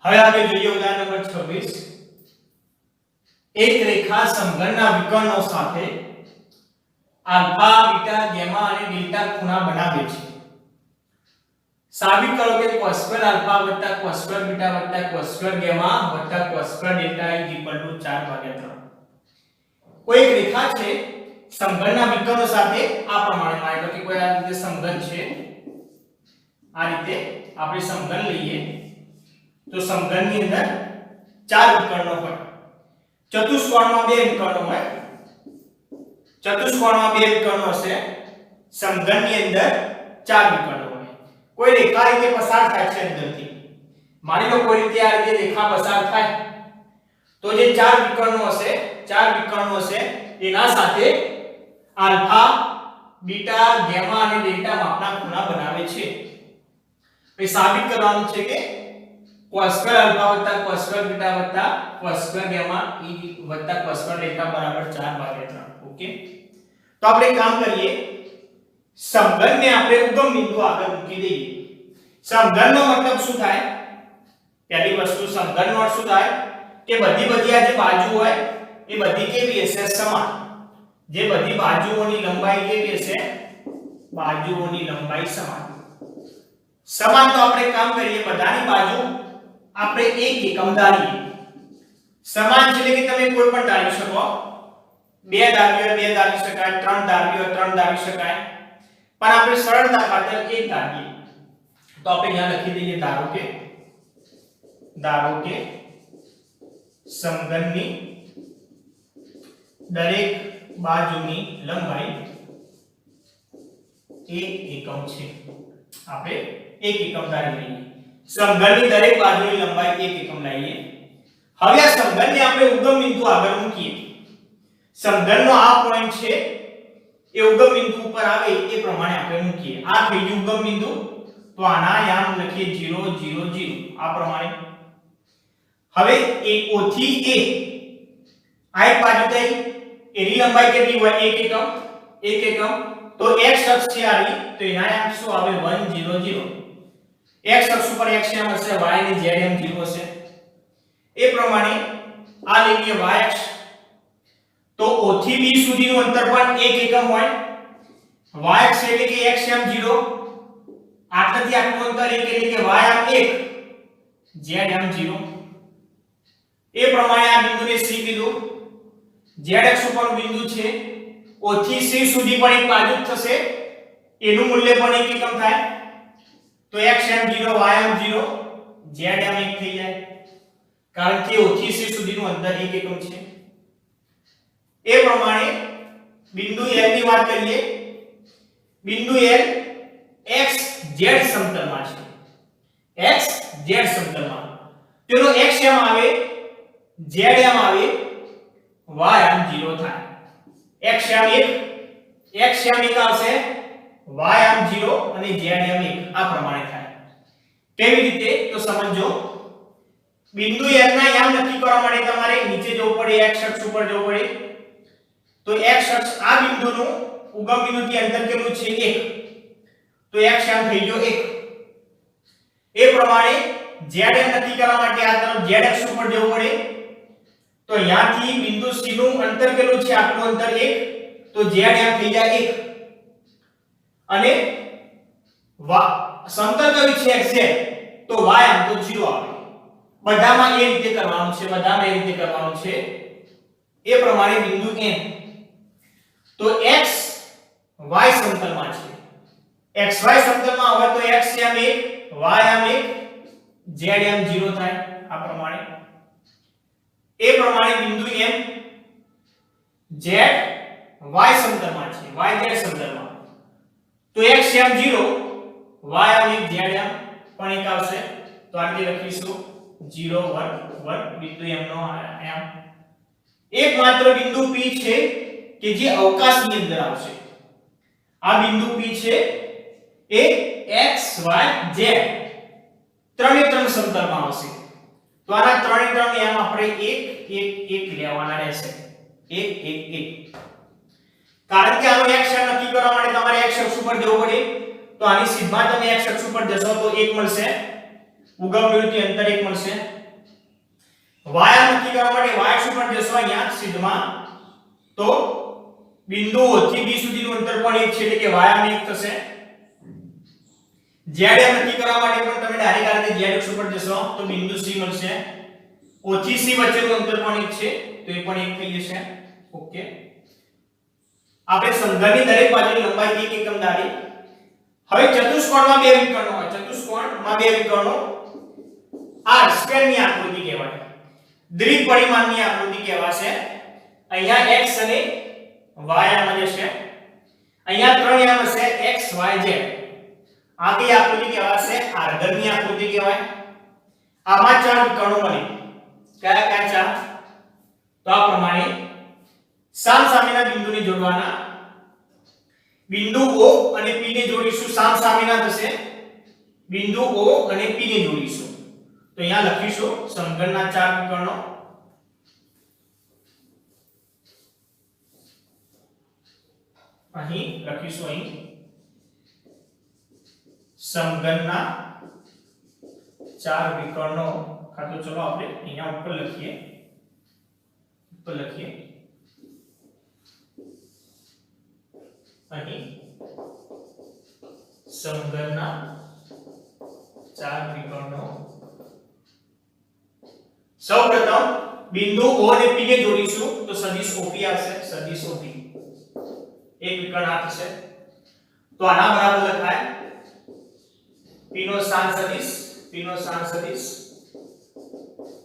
હવે આપણે જોઈએ ઉદાહરણ નંબર 26 એક રેખા સમઘનના વિકર્ણો સાથે આલ્ફા બીટા ગામા અને ડેલ્ટા ખૂણા બનાવે છે સાબિત કરો કે cos square alpha cos square beta cos square gamma cos square delta 4/3 કોઈ એક રેખા છે સમઘનના વિકર્ણો સાથે આ પ્રમાણે માં એટલે કે કોઈ આ રીતે સમઘન છે આ રીતે આપણે સમઘન લઈએ તો સમઘનની અંદર 4 વિકર્ણો હોય ચતુષ્કોણમાં 2 વિકર્ણો હોય ચતુષ્કોણમાં 2 વિકર્ણો હશે સમઘનની અંદર 4 વિકર્ણો હોય કોઈ રેખા રીતે પસાર થાય છે અંદરથી માની લો કોઈ રીતે આ રીતે રેખા પસાર થાય તો જે 4 વિકર્ણો હશે એના સાથે આલ્ફા બીટા ગામા અને ડેલ્ટા માપના ખૂણા બનાવે છે એ સાબિત કરવાનું છે કે cos square alpha cos square beta cos square gamma cos square delta બરાબર 4/3 ઓકે તો આપણે કામ કરીએ સમઘનને આપણે ઉગમ બિંદુ આગળ મૂકી દઈએ સમઘનનો મતલબ શું થાય પહેલી વસ્તુ સમઘનનો અર્થ શું થાય કે બધી આ જે બાજુ હોય એ બધી કેવી હશે સમાન જે બધી બાજુઓની લંબાઈ કેવી હશે બાજુઓની લંબાઈ સમાન તો આપણે કામ કરીએ બધાની બાજુ આપણે એક એકમ ધારીએ સમાન છે એટલે કે તમે કોઈ પણ ધારી શકો 2 ધારવી હોય 2 ધારી શકાય 3 ધારવી હોય 3 ધારી શકાય પણ આપણે સરળતા ખાતર એક ધારીએ તો આપણે અહીંયા લખી દઈએ ધારો કે સમઘનની દરેક બાજુની લંબાઈ 1 એકમ છે આપણે 1 એકમ ધારી લઈએ સમઘનની દરેક બાજુની લંબાઈ 1 એકમ લઈએ હવે આ સમઘનને આપણે ઉગમ બિંદુ આગળ મૂકીએ સમઘનનો આ પોઈન્ટ છે એ ઉગમ બિંદુ ઉપર આવે એ પ્રમાણે આપણે મૂકીએ આ થઈ ગયું ઉગમ બિંદુ તો આના યામ લખીએ 0 0 0 આ પ્રમાણે હવે O થી A આ એક બાજુ થઈ એની લંબાઈ કેટલી હોય 1 એકમ તો x અક્ષ છે આ તો એના યામ શું આવે 1 0 0 x અક્ષ ઉપર x યામ હશે y અને z યામ 0 હશે એ પ્રમાણે આ લઈએ y અક્ષ તો O થી B સુધીનું અંતર પણ 1 એકમ હોય y અક્ષ એટલે કે x યામ 0 આટલાથી આટલું અંતર 1 એટલે કે y યામ 1 z યામ 0 એ પ્રમાણે આ બિંદુને C કીધું z અક્ષ ઉપર બિંદુ છે O થી C સુધી પણ એક બાજુ થશે એનું મૂલ્ય પણ 1 એકમ થાય તો x યામ 0 y યામ 0 z યામ 1 થઈ જાય કારણ કે O થી C સુધીનું અંતર 1 એકમ છે એ પ્રમાણે બિંદુ L ની વાત કરીએ બિંદુ L x z સમતલમાં છે x z સમતલમાં તેનો x યામ આવે z યામ આવે y યામ 0 થાય x યામ 1 આવશે y યામ 0 અને z યામ 1 આ પ્રમાણે થાય કેવી રીતે તો સમજો બિંદુ L ના યામ નક્કી કરવા માટે તમારે નીચે જવું પડે x અક્ષ ઉપર જવું પડે તો x અક્ષ આ બિંદુનું ઉગમ બિંદુથી અંતર કેટલું છે 1 તો x યામ થઈ ગયો 1 એ પ્રમાણે z યામ નક્કી કરવા માટે આ તરફ z અક્ષ ઉપર જવું પડે તો અહીંયાથી બિંદુ C નું અંતર કેટલું છે આટલું અંતર 1 તો z યામ થઈ જાય 1 અને સમતલ કયું છે xz તો y યામ તો 0 આવે બધામાં એ રીતે કરવાનું છે એ પ્રમાણે બિંદુ N તો x y સમતલમાં છે xy સમતલમાં હોય તો x યામ 1 y યામ 1 z યામ 0 થાય આ પ્રમાણે એ પ્રમાણે બિંદુ M z y સમતલમાં છે yz સમતલમાં તો x યામ 0 y યામ 1 z યામ પણ 1 આવશે તો આ રીતે લખીશું 0 1 1 બિંદુ M નો યામ એકમાત્ર બિંદુ P છે કે જે અવકાશની અંદર આવશે આ બિંદુ P છે એ x y z ત્રણે ત્રણ સમતલમાં આવશે તો આના ત્રણે ત્રણ યામ આપણે 1 1 1 લેવાના રહેશે 1 1 1 કારણ કે આનો x યામ નક્કી કરવા માટે તમારે x અક્ષ ઉપર જવું પડે તો આની સીધા તમે x અક્ષ ઉપર જશો તો 1 મળશે ઉગમ બિંદુથી અંતર 1 મળશે. વાયા નક્કી કરવા માટે વાય અક્ષ પર જશો અહીંયા સિદ્ધમાં તો બિંદુ O થી B સુધીનું અંતર પણ 1 છે એટલે કે વાયા 1 થશે. z નક્કી કરવા માટે પણ તમે ડાયરેક્ટ આ રીતે z અક્ષ પર જશો તો બિંદુ C મળશે. O થી C વચ્ચેનું અંતર પણ 1 છે તો એ પણ 1 થઈ જશે. ઓકે, આપણે સમઘનની દરેક બાજુની લંબાઈ 1 એકમ ધારી. હવે ચતુષ્કોણમાં બે વિકર્ણો હોય, ચતુષ્કોણમાં બે વિકર્ણો r સ્ક્વેર ની આકૃતિ કહેવાય, દ્વિપરિમાણની આકૃતિ કહેવાશે. અહીંયા x અને y આમાં જશે, અહીંયા ત્રણ આમ હશે x y z. આ કઈ આકૃતિ કહેવાશે? આર્ધની આકૃતિ કહેવાય. આમાં ચાર વિકર્ણો બને. કયા કયા ચાર? તો આ પ્રમાણે સામસામેના બિંદુને જોડવાના. બિંદુ O અને P ને જોડીશું, સામસામેના થશે. બિંદુ O અને P ને જોડીશું તો અહીંયા લખીશું સમઘનના ચાર વિકર્ણો. અહીં લખીશું અહીં સમઘનના ચાર વિકર્ણો. હા તો ચલો આપણે અહીંયા ઉપર લખીએ. અહીં સમઘનના ચાર વિકર્ણો. સૌપ્રથમ બિંદુ O અને P ને જોડીશું તો સદિશ OP આવશે. સદિશ OP એક વિકર્ણ આ થશે તો આના બરાબર લખાય P નો સ્થાન સદિશ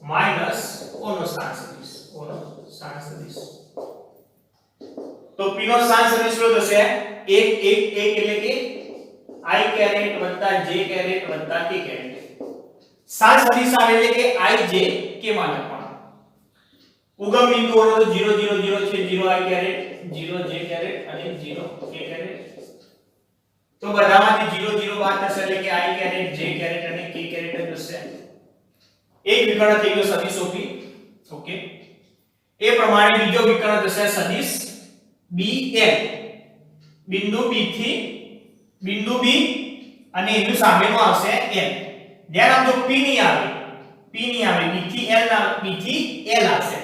માઈનસ O નો સ્થાન સદિશ. તો P નો સ્થાન સદિશ શું થશે? 1 એટલે કે I કેરેટ વત્તા J કેરેટ વત્તા K કેરેટ. સ્થાન સદિશ આવે એટલે કે I J K માં લખવાનું. ઉગમ બિંદુઓનો તો 0 0 0 છે, 0 I કેરેટ, 0 J કેરેટ અને 0 K કેરેટ. તો બધામાંથી 0 0 બાદ થશે એટલે કે I કેરેટ, J કેરેટ અને K કેરેટ થશે. એક વિકર્ણ થઈ ગયો સદિશ OP. ઓકે, એ પ્રમાણે બીજો વિકર્ણ થશે સદિશ BL. બિંદુ B અને એનું સામેનું આવશે L. ધ્યાન આપજો P નહીં આવે, B થી L આવશે.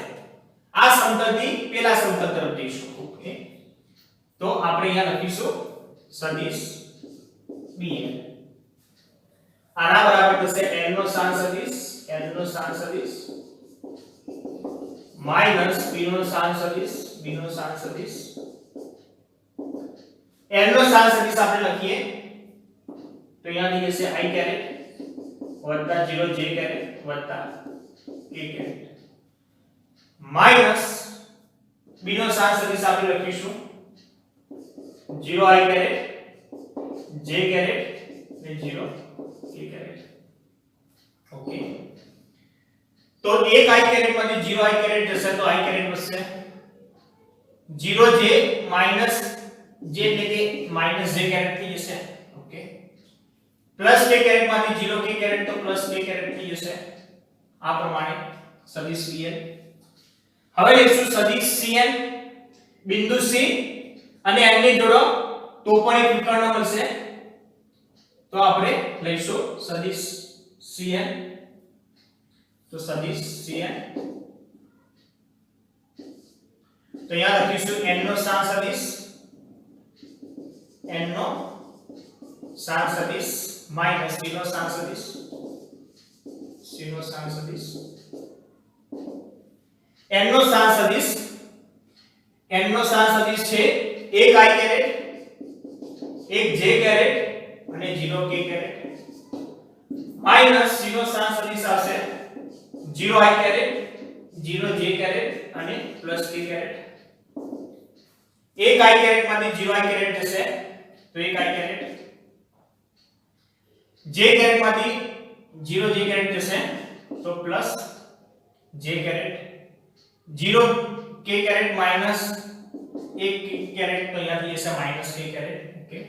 આ સમતલથી પેલા સમતલ તરફ જઈશું. ઓકે, તો આપણે અહીંયા લખીશું સદિશ BL. આના બરાબર થશે L નો સ્થાન સદિશ માઈનસ P નો સ્થાન સદિશ. L નો સ્થાન સદિશ આપણે લખીએ તો અહીંયા થઈ જશે I કેરેટ વત્તા 0 J કેરેટ વત્તા K કેરેટ માઈનસ B નો સ્થાન સદિશ આપણે લખીશું 0 I કેરેટ, J કેરેટ અને 0 K કેરેટ. ઓકે, તો એક I કેરેટ માંથી 0 I કેરેટ જશે તો I કેરેટ બચશે. 0 J માઈનસ J એટલે કે માઈનસ J કેરેટ થઈ જશે. ઓકે, પ્લસ K કેરેટ માંથી 0 K કેરેટ તો પ્લસ K કેરેટ થઈ જશે. આ પ્રમાણે સદિશ BL. હવે લઈશું સદિશ CN. બિંદુ C અને N ને જોડો તો પણ એક વિકર્ણ મળશે. તો આપણે લઈશું સદિશ CN. તો અહીંયા લખીશું N નો સ્થાન સદિશ માઈનસ C નો સ્થાન સદિશ. N નો સ્થાન સદિશ છે એક I કેરેટ, એક J કેરેટ અને 0 K કેરેટ માઈનસ C નો સ્થાન સદિશ આવશે 0 I કેરેટ, 0 J કેરેટ અને પ્લસ K કેરેટ. એક I કેરેટ માંથી 0 I કેરેટ જશે તો એક I કેરેટ, J કેરેટ માંથી 0 J કેરેટ જશે તો plus J caret, 0 K caret minus 1 caret તો અહીંયાથી જશે માઈનસ K કેરેટ. ઓકે,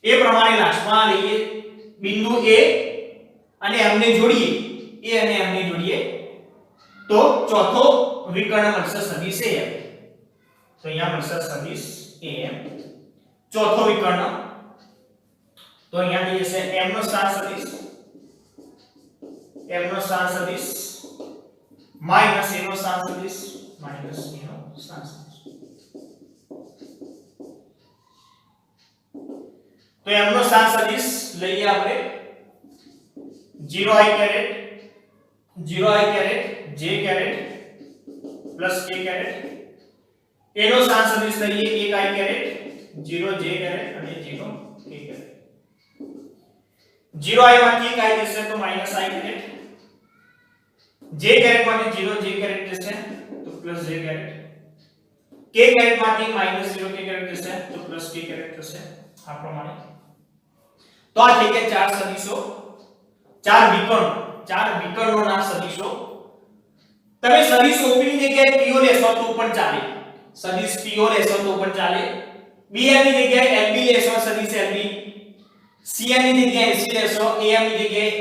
એ પ્રમાણે લાસ્ટમાં લઈએ બિંદુ A અને M ને જોડીએ, તો ચોથો વિકર્ણ મળશે સદિશ AM. તો અહીંયા મળશે સદિશ AM ચોથો વિકર્ણ. તો અહીંયા થઈ જશે M નો સ્થાન સદિશ m નો સ્થાન સદિશ માઈનસ a નો સ્થાન સદિશ માઈનસ b નો સ્થાન સદિશ. તો m નો સ્થાન સદિશ લઈએ આપણે 0 i caret 0 i caret j caret plus k caret. a નો સ્થાન સદિશ લઈએ 1 i કેરેટ 0 j કેરેટ અને 0 k કેરેટ. 0 i માંથી 1 i જશે તો minus i caret. j caret માંથી 0 j કેરેટ જશે તો plus j caret. k caret માંથી માઈનસ 0 k કેરેટ જશે તો પ્લસ k કેરેટ થશે. આ પ્રમાણે તો આ થઈ ગયા ચાર સદિશો, ચાર વિકર્ણોના સદિશો. તમે સદિશ OP ની જગ્યાએ PO લેશો તો પણ ચાલે, સદિશ PO લેશો તો પણ ચાલે. BM ની જગ્યાએ LB લેશો, સદિશ LB. CM ની જગ્યાએ AC લેશો, AM ની જગ્યાએ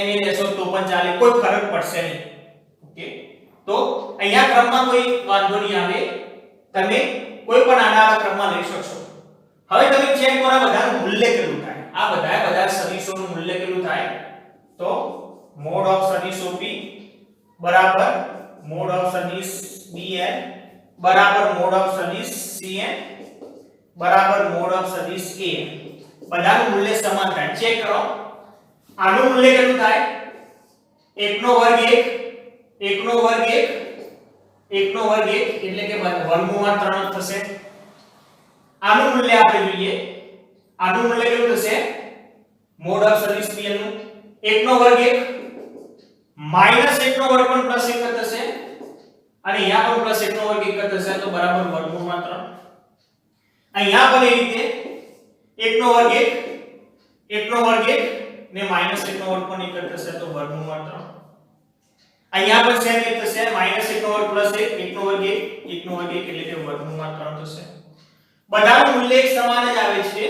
MA લેશો તો પણ ચાલે, કોઈ ફરક પડશે નહીં. ઓકે, તો અહીંયા ક્રમમાં કોઈ વાંધો નહીં આવે, તમે કોઈ પણ આના ક્રમમાં લઈ શકશો. હવે તમે ચેક કરો આ બધાનું મૂલ્ય કેટલું થાય. આ બધા સદિશોનું મૂલ્ય કેટલું થાય? તો મોડ ઓફ સદિશ OP બરાબર મોડ ઓફ સદિશ BN બરાબર મોડ ઓફ સદિશ CN બરાબર મોડ ઓફ સદિશ AM. બધાનું મૂલ્ય સમાન થાય. ચેક કરો આનું મૂલ્ય કેટલું થાય? 1 નો વર્ગ 1 1 નો વર્ગ 1 1 નો વર્ગ 1 એટલે કે વર્ગમૂળમાં 3 થશે. આનું મૂલ્ય આપણે જોઈએ. આનું મૂલ્ય કેટલું થશે? મોડ ઓફ સદિશ PN નું 1 નો વર્ગ 1 માઈનસ 1 નો વર્ગ પણ પ્લસ 1 થશે અને અહીંયા પણ પ્લસ 1 નો વર્ગ 1 થશે તો બરાબર વર્ગમૂળમાં 3. અહીંયા પણ એ રીતે 1 નો વર્ગ 1 1 નો વર્ગ 1 ને માઈનસ 1 નો વર્ગ પણ 1 થશે તો વર્ગમૂળમાં 3. અહીંયા પણ સેમ એક થશે માઈનસ 1 નો વર્ગ પ્લસ 1 1 નો વર્ગ 1 1 નો વર્ગ 1 એટલે કે વર્ગમૂળમાં 3 થશે. બધાનું મૂલ્ય એક સમાન જ આવે છે,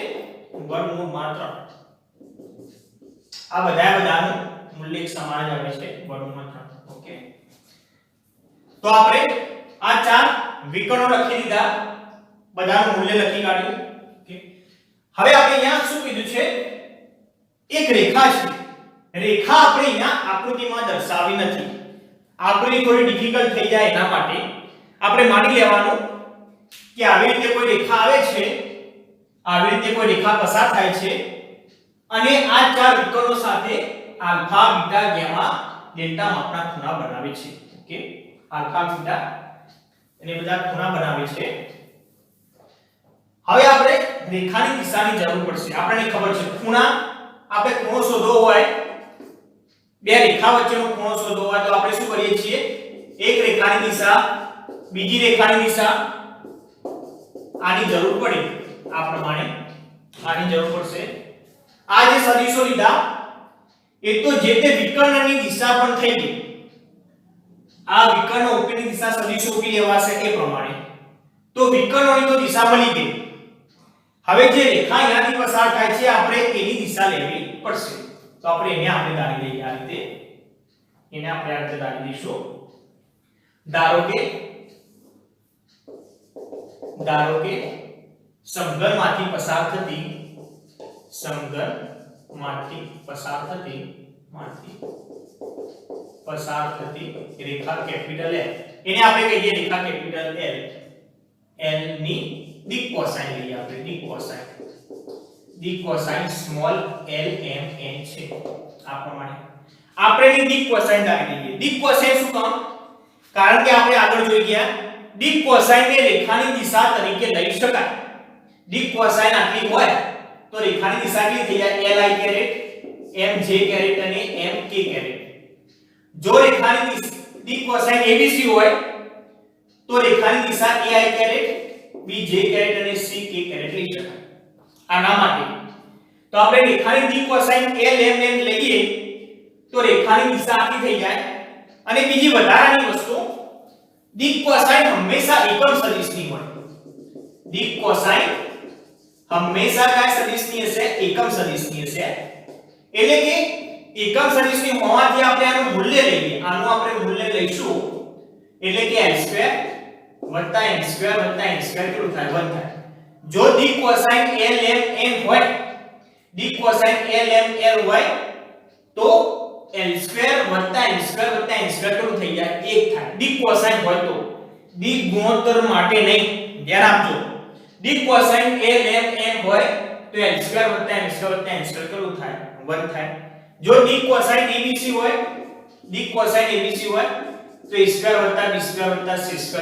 વર્ગમૂળમાં 3. આ બધાનું મૂલ્ય એક સમાન જ આવે છે, વર્ગમૂળમાં 3. ઓકે, તો આપણે આ ચાર વિકર્ણો લખી દીધા, બધાનું મૂલ્ય લખી કાઢ્યું. ઓકે, હવે આપણે અહીંયા શું કીધું છે? એક રેખા છે. રેખા આપણે અહીંયા આકૃતિમાં દર્શાવી નથી. આકૃતિ થોડી ડિફિકલ્ટ થઈ જાય એના માટે આપણે માની લેવાનું કે આવી રીતે કોઈ રેખા આવે છે, આવી રીતે કોઈ રેખા પસાર થાય છે અને આ ચાર વિકર્ણો સાથે આલ્ફા બીટા ગામા ડેલ્ટા માપના ખૂણા બનાવે છે. ઓકે, આલ્ફા બીટા અને બધા ખૂણા બનાવે છે. હવે આપણે રેખાની દિશાની જરૂર પડશે. આપણને ખબર છે ખૂણા, આપણે ખૂણો શોધવો હોય, બે રેખા વચ્ચેનો ખૂણો શોધવો હોય તો આપણે શું કરીએ છીએ? એક રેખાની દિશા, બીજી રેખાની દિશા, આની જરૂર પડે. આ પ્રમાણે આની જરૂર પડશે. આ જે સદિશો લીધા એ તો જે તે વિકર્ણની દિશા પણ થઈ ગઈ. આ વિકર્ણ OP ની દિશા સદિશો OP લેવાશે એ પ્રમાણે. તો વિકર્ણોની તો દિશા મળી ગઈ. હવે જે રેખા અહીંયાથી પસાર થાય છે આપણે એની દિશા લેવી પડશે. તો આપણે એને આપણે ધારી લઈએ આ રીતે. એને આપણે આ રીતે ધારી દઈશું. ધારો કે સમઘનમાંથી પસાર થતી રેખા કેપિટલ L, એને આપણે કહીએ રેખા કેપિટલ L. L ની દિક કોસાઇન લઈએ આપણે. દિક cosine small l m n છે. આ પ્રમાણે આપણે એની દિક કોસાઇન ધારી લઈએ. દિક કોસાઇન શું કામ? કારણ કે આપણે આગળ જોઈ ગયા દિક કોસાઇન ને રેખાની દિશા તરીકે લઈ શકાય. દિક કોસાઇન આટલી હોય તો રેખાની દિશા કેટલી થઈ જાય? li કેરેટ mj કેરેટ અને mk કેરેટ. જો રેખાની દિક કોસાઇન abc હોય તો રેખાની દિશા ai કેરેટ bj કેરેટ અને ck કેરેટ લઈ શકાય. આના માટે તો આપણે રેખાની દિક કોસાઇન lmn લઈએ તો રેખાની દિશા આટલી થઈ જાય. અને બીજી વધારાની વસ્તુ, દિક કોસાઇન હંમેશા એકમ સદિશની હોય. દિક કોસાઇન હંમેશા કયા સદિશની હશે? એકમ સદિશની હશે. એટલે કે એકમ સદિશની હોવાથી આપણે આનું મૂલ્ય લઈએ. આનું આપણે મૂલ્ય લઈશું એટલે કે l2 m2 કેટલું થાય? 1 થાય. જો દિક કોસાઇન lmn હોય, દિક કોસાઇન lml હોય તો l² n² n² કેટલું થઈ જાય 1 થાય ડી કોસાઇન હોય તો ડી ગુણોત્તર માટે નહીં ધ્યાન આપજો ડી કોસાઇન ln હોય તો l² n² n² કેટલું થાય 1 થાય જો ડી કોસાઇન abc હોય ડી કોસાઇન abc હોય તો a² b² c²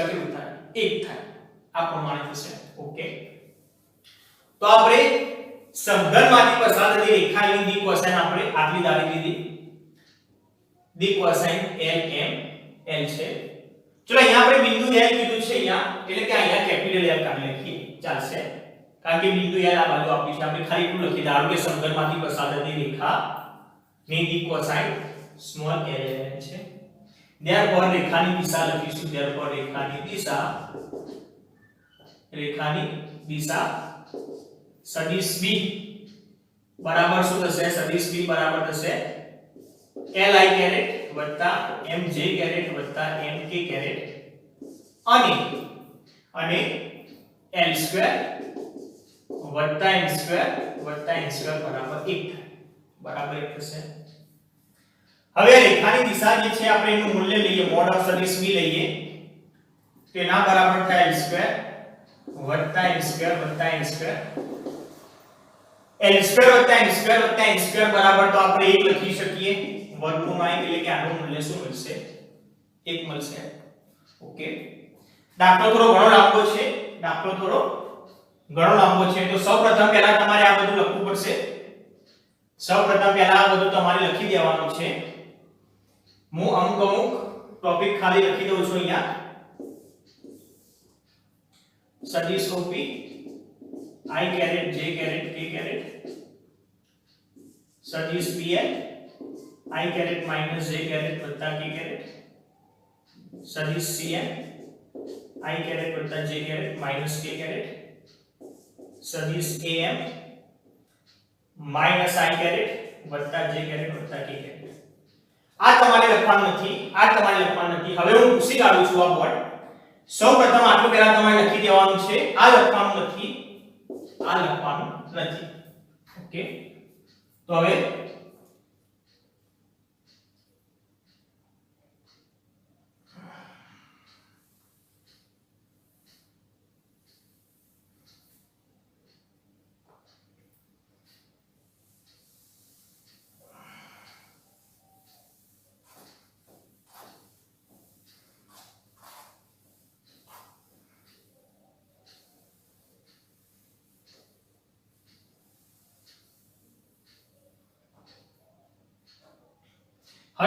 કેટલું થાય 1 થાય આ પ્રમાણે થશે ઓકે તો આપણે સમઘનમાંથી પસાર થતી રેખાની ડી કોસાઇન આપણે આટલી દાડી લીધી ડી કોસાઇન ln l છે ચલો અહીંયા આપણે બિંદુ l કીધું છે અહીંયા એટલે કે અહીંયા કેપિટલ L કાઢી લખીએ ચાલશે કારણ કે બિંદુ l આ બાજુ આપી છે આપણે ખાલી એટલું લખી દાડો કે સમઘનમાંથી પસાર થતી રેખા ની ડી કોસાઇન સ્મોલ l છે therefore રેખાની દિશા લખીશું therefore રેખાની દિશા સદિશ b બરાબર શું થશે સદિશ b બરાબર થશે li કેરેટ વત્તા mj કેરેટ વત્તા mk કેરેટ અને l² વત્તા n² બરાબર 1 થાય બરાબર 1 થશે હવે રેખાની દિશા જે છે આપણે એનું મૂલ્ય લઈએ મોડ ઓફ સદિશ b લઈએ તો એના બરાબર થાય l² વત્તા n² વત્તા n² l² બરાબર તો આપણે 1 લખી શકીએ વર્ગમૂળમાં 1 એટલે કે આનું મૂલ્ય શું મળશે 1 મળશે ઓકે દાખલો થોડો ઘણો લાંબો છે તો સૌપ્રથમ પહેલા તમારે આ બધું લખવું પડશે સૌપ્રથમ પહેલા આ બધું તમારે લખી દેવાનું છે હું અમુક ટોપિક ખાલી લખી દઉં છું અહીંયા સદિશ OP I caret J caret K caret सदिश PL I caret minus J caret वत्ता K कैरेट सदिश CN I कैरेट वत्ता J caret minus K caret सदिश AM माइनस I कैरेट वत्ता J कैरेट वत्ता K कैरेट આ તમારે લખવાનું નથી હવે હું પૂછી કાઢું છું આ બોર્ડ સૌપ્રથમ આટલું પહેલા તમારે લખી દેવાનું છે આ લખવાનું નથી ઓકે તો હવે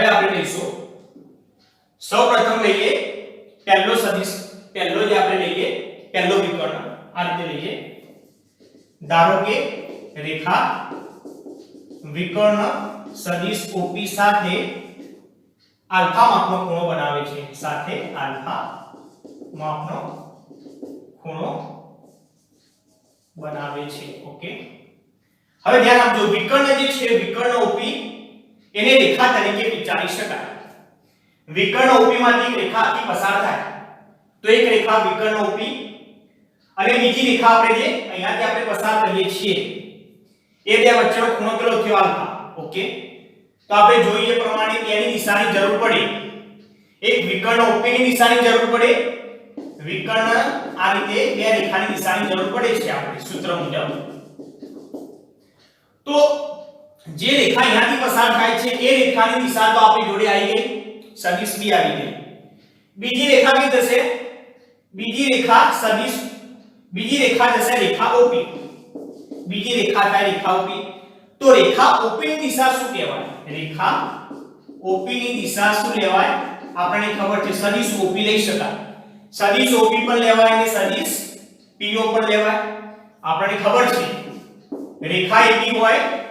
આપણે લઈશું સૌપ્રથમ લઈએ પહેલો સદિશ પહેલો જે આપણે લઈએ પહેલો વિકર્ણ આ રીતે લઈએ ધારો કે રેખા વિકર્ણ સદિશ OP સાથે આલ્ફા માપનો ખૂણો બનાવે છે ઓકે હવે ધ્યાન આપજો વિકર્ણ જે છે વિકર્ણ OP એને રેખા તરીકે વિચારી શકાય વિકર્ણ OP માંથી એક રેખા આખી પસાર થાય તો એક રેખા વિકર્ણ OP અને બીજી રેખા આપણે જે અહીંયાથી આપણે પસાર કરીએ છીએ એ બે વચ્ચેનો ખૂણો કેટલો થયો આલ્ફા ઓકે તો આપણે જોઈએ પ્રમાણે એની દિશાની જરૂર પડે એક વિકર્ણ OP ની દિશાની જરૂર પડે વિકર્ણ આ રીતે બે રેખાની દિશાની જરૂર પડે છે આપણે સૂત્ર મુજબ તો જે રેખા અહીંયાથી પસાર થાય છે એ રેખાની દિશા તો આપણી જોડે આવી ગઈ સદિશ b આવી ગઈ બીજી રેખા કઈ થશે બીજી રેખા જશે રેખા OP બીજી રેખા થાય રેખા OP તો રેખા OP ની દિશા શું કહેવાય રેખા OP ની દિશા શું લેવાય આપણને ખબર છે સદિશ OP લઈ શકાય સદિશ OP પણ લેવાય અને સદિશ PO પણ લેવાય આપણને ખબર છે રેખા AB હોય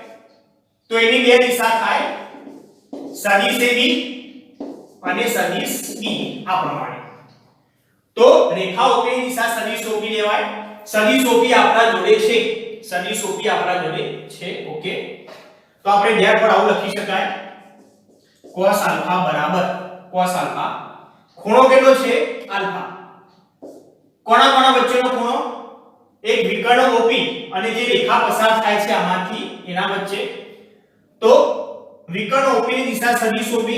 તો એની બે દિશા થાય સદિશ AB અને સદિશ B આ પ્રમાણે તો રેખા OP ની દિશા સદિશ OP લેવાય સદિશ OP આપણા જોડે છે ઓકે તો આપણે ધ્યાન પર આવું લખી શકાય cos આલ્ફા બરાબર cos આલ્ફા ખૂણો કેટલો છે આલ્ફા કોના વચ્ચેનો ખૂણો એક વિકર્ણ OP અને જે રેખા પસાર થાય છે આમાંથી એના વચ્ચે તો વિકર્ણ OP ની દિશા સદિશ OP,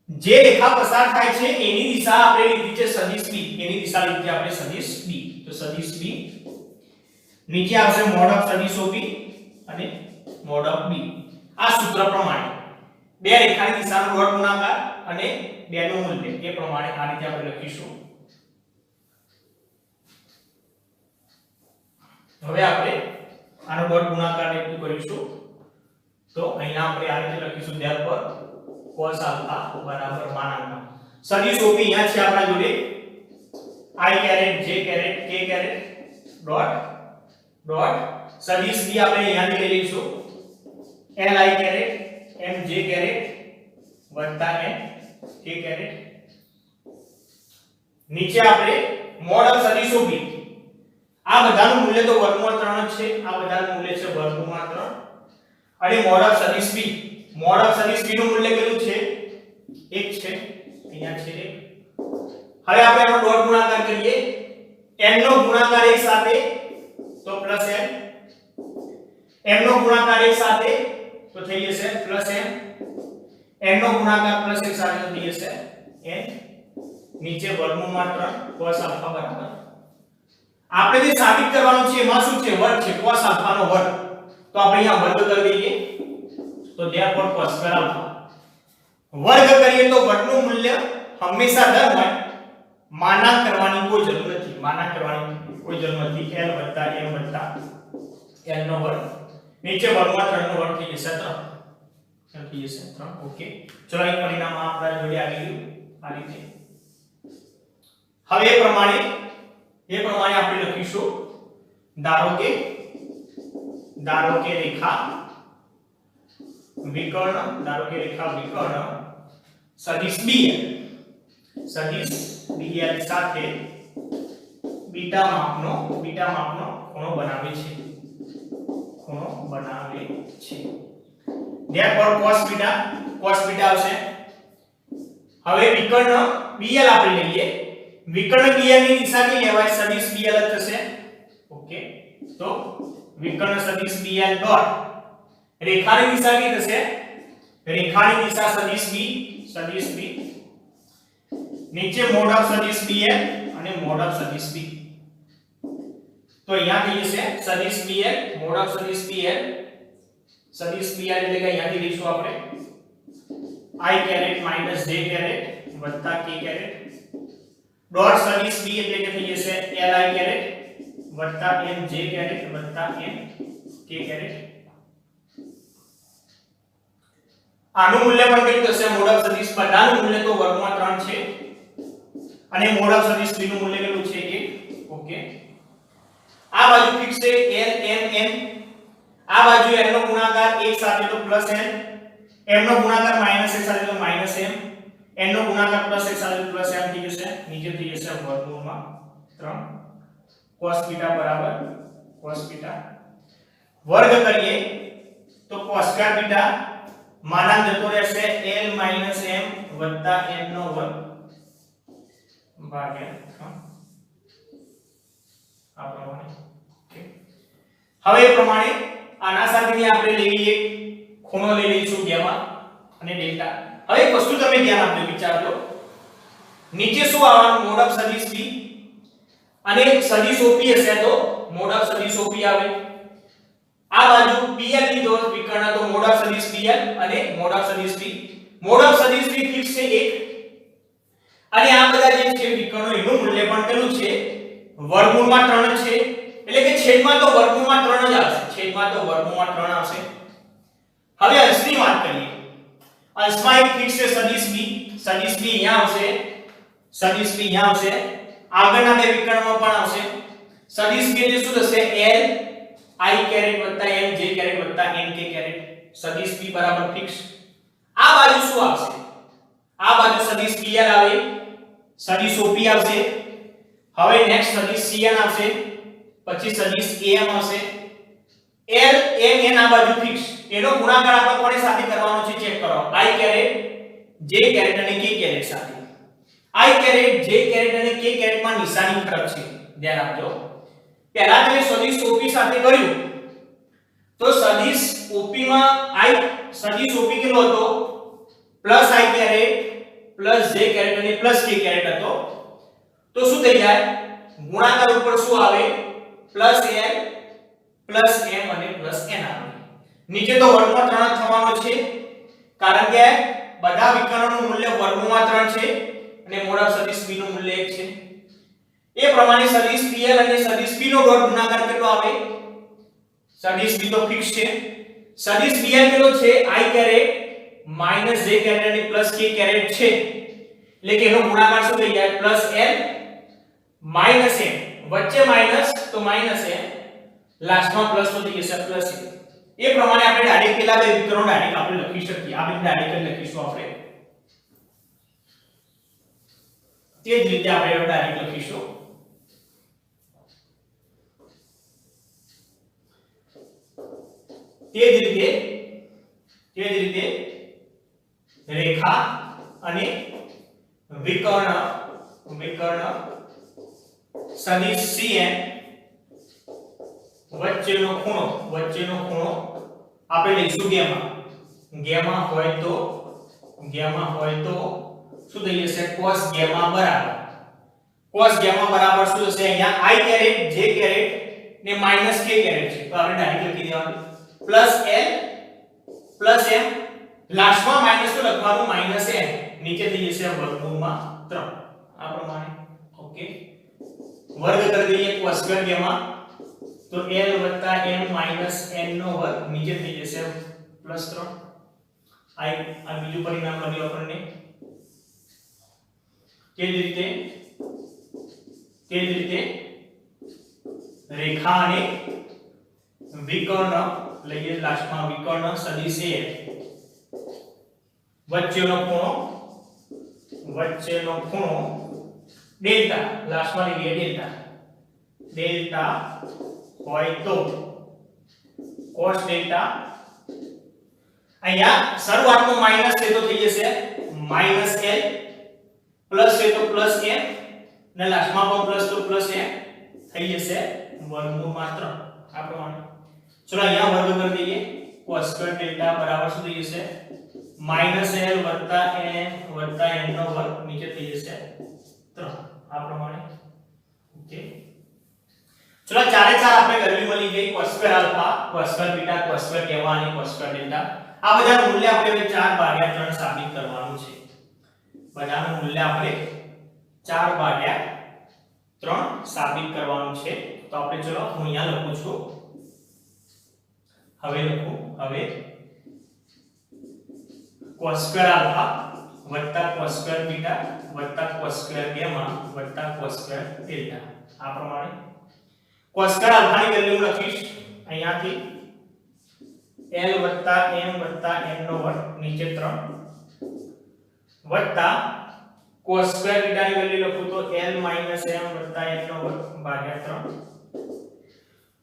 જે રેખા પસાર થાય છે એની દિશા આપણે લીધી છે સદિશ B, એની દિશા લીધી આપણે સદિશ B, તો સદિશ B નીચે આવશે મોડ ઓફ સદિશ OP અને મોડ ઓફ B. આ સૂત્ર પ્રમાણે બે રેખાની દિશાનો ડોટ ગુણાકાર અને બેનું મૂલ્ય એ પ્રમાણે આ રીતે આપણે લખીશું. હવે આપણે આનો ડોટ ગુણાકાર એટલું કરીશું, તો અહીંયા આપણે આ રીતે લખીશું therefore cos alpha બરાબર માનાંકમાં સદિશ OP અહીંયા છે આપણા જોડે i caret j caret k caret dot dot સદિશ B આપણે અહીંયાથી લઈ લઈશું li કેરેટ mj કેરેટ વત્તા n k કેરેટ. નીચે આપણે મોડ ઓફ સદિશ OP, આ બધાનું મૂલ્ય તો વર્ગમૂળ 3 જ છે, આ બધાનું મૂલ્ય છે વર્ગમૂળ 3 અને મોડ ઓફ સદિશ B, મોડ ઓફ સદિશ B નું મૂલ્ય કેટલું છે 1 છે, અહીંયા છે 1. હવે આપણે આનો ડોટ ગુણાકાર કરીએ, n નો ગુણાકાર એક સાથે તો પ્લસ n, m નો ગુણાકાર એક સાથે તો થઈ જશે પ્લસ m, n નો ગુણાકાર પ્લસ એક સાથે તો થઈ જશે n, નીચે વર્ગમૂળ 3 cos આલ્ફા બરાબર. આપણે જે સાબિત કરવાનું છે એમાં શું છે વર્ગ છે, cos આલ્ફા નો વર્ગ, તો આપણે અહીંયા વર્ગ કરી દઈએ, તો therefore cos સ્ક્વેર આલ્ફા. વર્ગ કરીએ તો વર્ગનું મૂલ્ય હંમેશા દર હોય, માનાંક કરવાની કોઈ જરૂર નથી, માનાંક કરવાની કોઈ જરૂર નથી. l વત્તા m વત્તા l નો વર્ગ, નીચે વર્ગમાં 3 નો વર્ગ થઈ જશે 3, થઈ જશે 3. ઓકે, ચલો અહીં પરિણામ આપણા જોડે આવી ગયું આ રીતે. હવે એ પ્રમાણે આપણે લખીશું, ધારો કે રેખા વિકર્ણ સદિશ BL સાથે બીટા માપનો ખૂણો બનાવે છે. therefore cos બીટા આવશે. હવે વિકર્ણ BL આપણે લઈએ, વિકર્ણ BL ની દિશા કઈ લેવાય, સદિશ BL જ થશે. ઓકે, તો વિકર્ણ સદિશ BL ડોટ રેખાની દિશા કઈ થશે, રેખાની દિશા સદિશ B, નીચે મોડ ઓફ સદિશ BL અને મોડ ઓફ સદિશ B, તો અહીંયા થઈ જશે સદિશ BL મોડ ઓફ સદિશ BL એટલે કે અહીંયાથી લઈશું આપણે i caret minus j caret વત્તા k કેરેટ ડોટ સદિશ B એટલે કે થઈ જશે li કેરેટ વત્તા mj કેરેટ વત્તા n k કેરેટ. આનું મૂલ્ય પણ કેટલું થશે, મોડ ઓફ સદિશ બધાનું મૂલ્ય તો વર્ગમાં 3 છે અને મોડ ઓફ સદિશ B નું મૂલ્ય કેટલું છે 1. ઓકે, આ બાજુ ફિક્સ છે l m n, આ બાજુ n નો ગુણાકાર 1 સાથે તો પ્લસ n, m નો ગુણાકાર માઈનસ 1 સાથે તો માઈનસ m, n નો ગુણાકાર પ્લસ 1 સાથે તો પ્લસ m થઈ જશે, નીચે થઈ જશે વર્ગમૂળમાં 3 cos બીટા બરાબર cos બીટા. વર્ગ કરીએ તો cos સ્ક્વેર બીટા માનાંક જતો રહેશે l m વત્તા n નો વર્ગ ભાગ્યા 3 આ પ્રમાણે. હવે એ પ્રમાણે આના સાથેની આપણે લઈ લઈએ ખૂણો લઈ લઈશું ગામા અને ડેલ્ટા. હવે એક વસ્તુ તમે ધ્યાન આપજો, વિચારજો, નીચે શું આવવાનું, મોડ ઓફ સદિશ B અને સદિશ OP હશે તો મોડ ઓફ સદિશ OP આવે. આ બાજુ BL લીધો વિકર્ણ તો મોડ ઓફ સદિશ BL અને મોડ ઓફ સદિશ B. મોડ ઓફ સદિશ B ફિક્સ છે 1 અને આ બધા જે છે વિકર્ણો એનું મૂલ્ય પણ કેટલું છે, વર્ગમૂળમાં 3 છે, એટલે કે છેદમાં તો વર્ગમૂળમાં 3 જ આવશે, છેદમાં તો વર્ગમૂળમાં 3 આવશે. હવે અંશની વાત કરીએ, અંશમાં એક ફિક્સ છે સદિશ B અહીંયા આવશે, સદિશ B અહીંયા આવશે, આગળના બે વિકર્ણમાં પણ આવશે. સદિશ B એટલે શું થશે, l i કેરેટ વત્તા m j કેરેટ વત્તા n k કેરેટ, સદિશ B બરાબર ફિક્સ. આ બાજુ શું આવશે, આ બાજુ સદિશ BL આવે, સદિશ OP આવશે. હવે નેક્સ્ટ સદિશ CN આવશે, પછી સદિશ AM આવશે. l m n આ બાજુ ફિક્સ, એનો ગુણાકાર આપણે કોની સાથે કરવાનો છે ચેક કરો, i કેરેટ j કેરેટ અને k કેરેટ સાથે. i કેરેટ j કેરેટ અને k કેરેટ માં નિશાની ફરક છે, ધ્યાન આપજો. પહેલા તમે સદિશ OP સાથે કર્યું તો સદિશ OP માં I સદિશ OP કેટલો હતો plus I caret plus J caret અને પ્લસ K કેરેટ હતો તો શું થઈ જાય ગુણાકાર ઉપર શું આવે પ્લસ L પ્લસ M અને પ્લસ N આવે નીચે તો વર્ગમાં 3 જ થવાનો છે કારણ કે બધા વિકર્ણોનું મૂલ્ય વર્ગમાં 3 છે અને મોડ સદિશ B નું મૂલ્ય 1 છે એ પ્રમાણે સદિશ PL અને સદિશ P નો ડોટ ગુણાકાર કેટલો આવે સદિશ B તો ફિક્સ છે સદિશ BL કેટલો છે I caret minus J caret અને પ્લસ K કેરેટ છે એટલે કે એનો ગુણાકાર શું થઈ જાય પ્લસ L માઈનસ M વચ્ચે માઈનસ તો માઈનસ M લાસ્ટમાં પ્લસ તો થઈ જશે પ્લસ એ પ્રમાણે આપણે ડાયરેક્ટ પેલા બે વિકર્ણો ડાયરેક્ટ આપણે લખી શકીએ આ રીતે ડાયરેક્ટ લખીશું આપણે તે જ રીતે આપણે ડાયરેક્ટ લખીશું તે જ રીતે રેખા અને વિકર્ણ સદિશ CN વચ્ચેનો ખૂણો આપણે લઈશું ગેમા હોય તો શું થઈ જશે cos ગેમા બરાબર શું થશે અહીંયા I કેરેટ J કેરેટ ને માઈનસ K કેરેટ છે તો આપણે ડાયરેક્ટ લખી દેવાનું પ્લસ L પ્લસ M લાસ્ટમાં માઈનસ તો લખવાનું માઈનસ M નીચે થઈ જશે વર્ગમૂળમાં 3 આ પ્રમાણે ઓકે વર્ગ કરી દઈએ cos સ્ક્વેર ગેમા તો L M માઈનસ N નો વર્ગ નીચે થઈ જશે પ્લસ 3 આ બીજું પરિણામ મળ્યું આપણને તે જ રીતે રેખા અને વિકર્ણ લઈએ લાસ્ટમાં વિકર્ણ સદિશ A વચ્ચેનો ખૂણો ડેલ્ટા લાસ્ટમાં લઈએ ડેલ્ટા હોય તો cos ડેલ્ટા અહીંયા શરૂઆતમાં માઈનસ છે તો થઈ જશે માઈનસ L પ્લસ છે તો પ્લસ M ને લાસ્ટમાં પણ પ્લસ તો પ્લસ M થઈ જશે વર્ગમૂળમાં 3 આ પ્રમાણે ચલો અહીંયા વર્ગ કરી દઈએ cos સ્ક્વેર ડેલ્ટા બરાબર શું થઈ જશે માઈનસ L વત્તા M નો વર્ગ નીચે થઈ જશે 3 આ પ્રમાણે ઓકે ચલો ચારે ચાર આપણે વેલ્યુ મળી ગઈ cos square alpha cos square beta cos square gamma અને cos સ્ક્વેર ડેલ્ટા આ બધાનું મૂલ્ય આપણે હવે 4/3 સાબિત કરવાનું છે બધાનું મૂલ્ય આપણે 4/3 સાબિત કરવાનું છે તો આપણે ચલો હું અહીંયા લખું છું હવે cos સ્ક્વેર આલ્ફા વત્તા cos સ્ક્વેર બીટા વત્તા cos સ્ક્વેર ગામા વત્તા cos સ્ક્વેર ડેલ્ટા આ પ્રમાણે cos સ્ક્વેર આલ્ફા ની વેલ્યુ લખીશ અહીંયાથી L M N નો વર્ગ નીચે 3 વત્તા cos સ્ક્વેર બીટા ની વેલ્યુ લખું તો L M N નો વર્ગ ભાગ્યા 3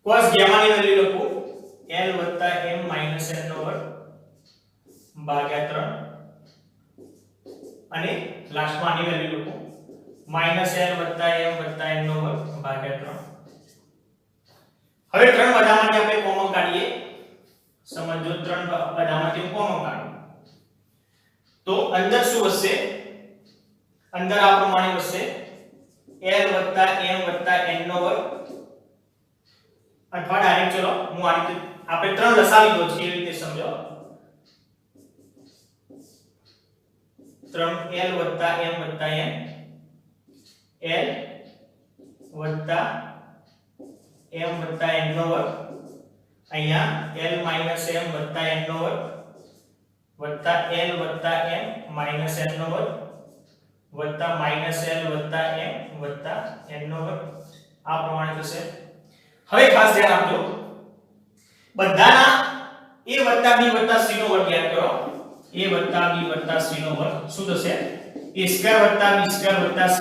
cos ગામા ની વેલ્યુ લખું L M N નો વર્ગ ભાગ્યા 3 અને લાસ્ટમાં આની વેલ્યુ લખું -L M N નો વર્ગ ભાગ્યા 3 હવે 3 બધામાંથી આપણે કોમન કાઢીએ સમજો 3 બધામાંથી કોમન કાઢો તો અંદર શું હશે અંદર આ પ્રમાણે હશે L M N નો વર્ગ અથવા ડાયરેક્ટ ચલો હું આ રીતે આપણે 3 લસાવી દો છે એ રીતે સમજો 3L M N L M N નો વર્ગ અહીંયા L M N નો વર્ગ વત્તા L M N નો વર્ગ વત્તા -L M N નો વર્ગ આ પ્રમાણે થશે હવે ખાસ ધ્યાન આપજો બધાના A B C નો વર્ગ યાદ કરો A B C નો વર્ગ શું થશે A² B² C²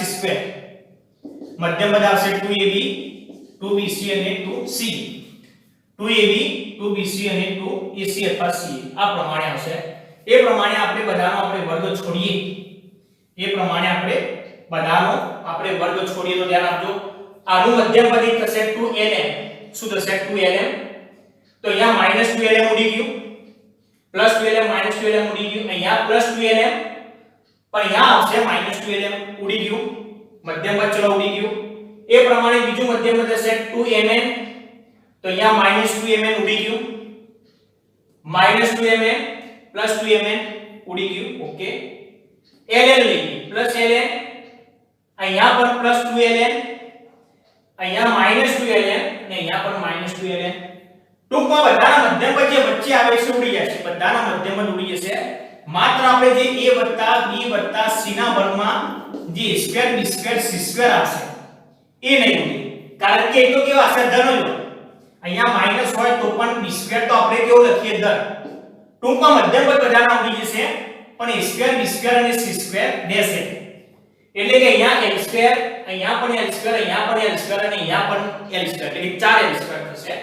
મધ્યમ બધા આવશે 2AB 2BC અને 2C 2AB 2BC અને 2AC અથવા CA આ પ્રમાણે આવશે એ પ્રમાણે આપણે બધાનો આપણે વર્ગ છોડીએ તો ધ્યાન આપજો આનું મધ્યમપદી થશે 2LM શું થશે 2LM તો અહીંયા -2LM ઉડી ગયું પ્લસ 12m માઈનસ 12m ઉડી ગયું, અહીંયા પ્લસ 12m પણ અહીંયા આવશે માઈનસ 12m ઉડી ગયું, મધ્યમ પદ ચલો ઉડી ગયું. એ પ્રમાણે બીજું મધ્યમ પદ હશે 2mn, તો અહીંયા માઈનસ 2mn ઉડી ગયું, માઈનસ 2mn પ્લસ 2mn ઉડી ગયું. ઓકે, ln લઈએ પ્લસ ln, અહીંયા પણ પ્લસ 2ln, અહીંયા માઈનસ 2ln અને અહીંયા પણ માઈનસ 2ln. ટૂંકમાં બધાના મધ્યમ પદ જે વચ્ચે આવે છે ઉડી જશે, બધાના મધ્યમ પદ ઉડી જશે. માત્ર આપણે જે a + b + c ના વર્ગમાં જે a² b² c² આવશે એ નહીં ઉડે, કારણ કે એ તો કેવા હશે ધન જ હોય. અહીંયા માઈનસ હોય તો પણ b² તો આપણે કેવું લખીએ ધન. ટૂંકમાં મધ્યમ પદ બધાના ઉડી જશે, પણ a² b² અને c² રહેશે. એટલે કે અહીંયા l², અહીંયા પણ l², અહીંયા પણ l² અને અહીંયા પણ l², એટલે કે 4l² થશે.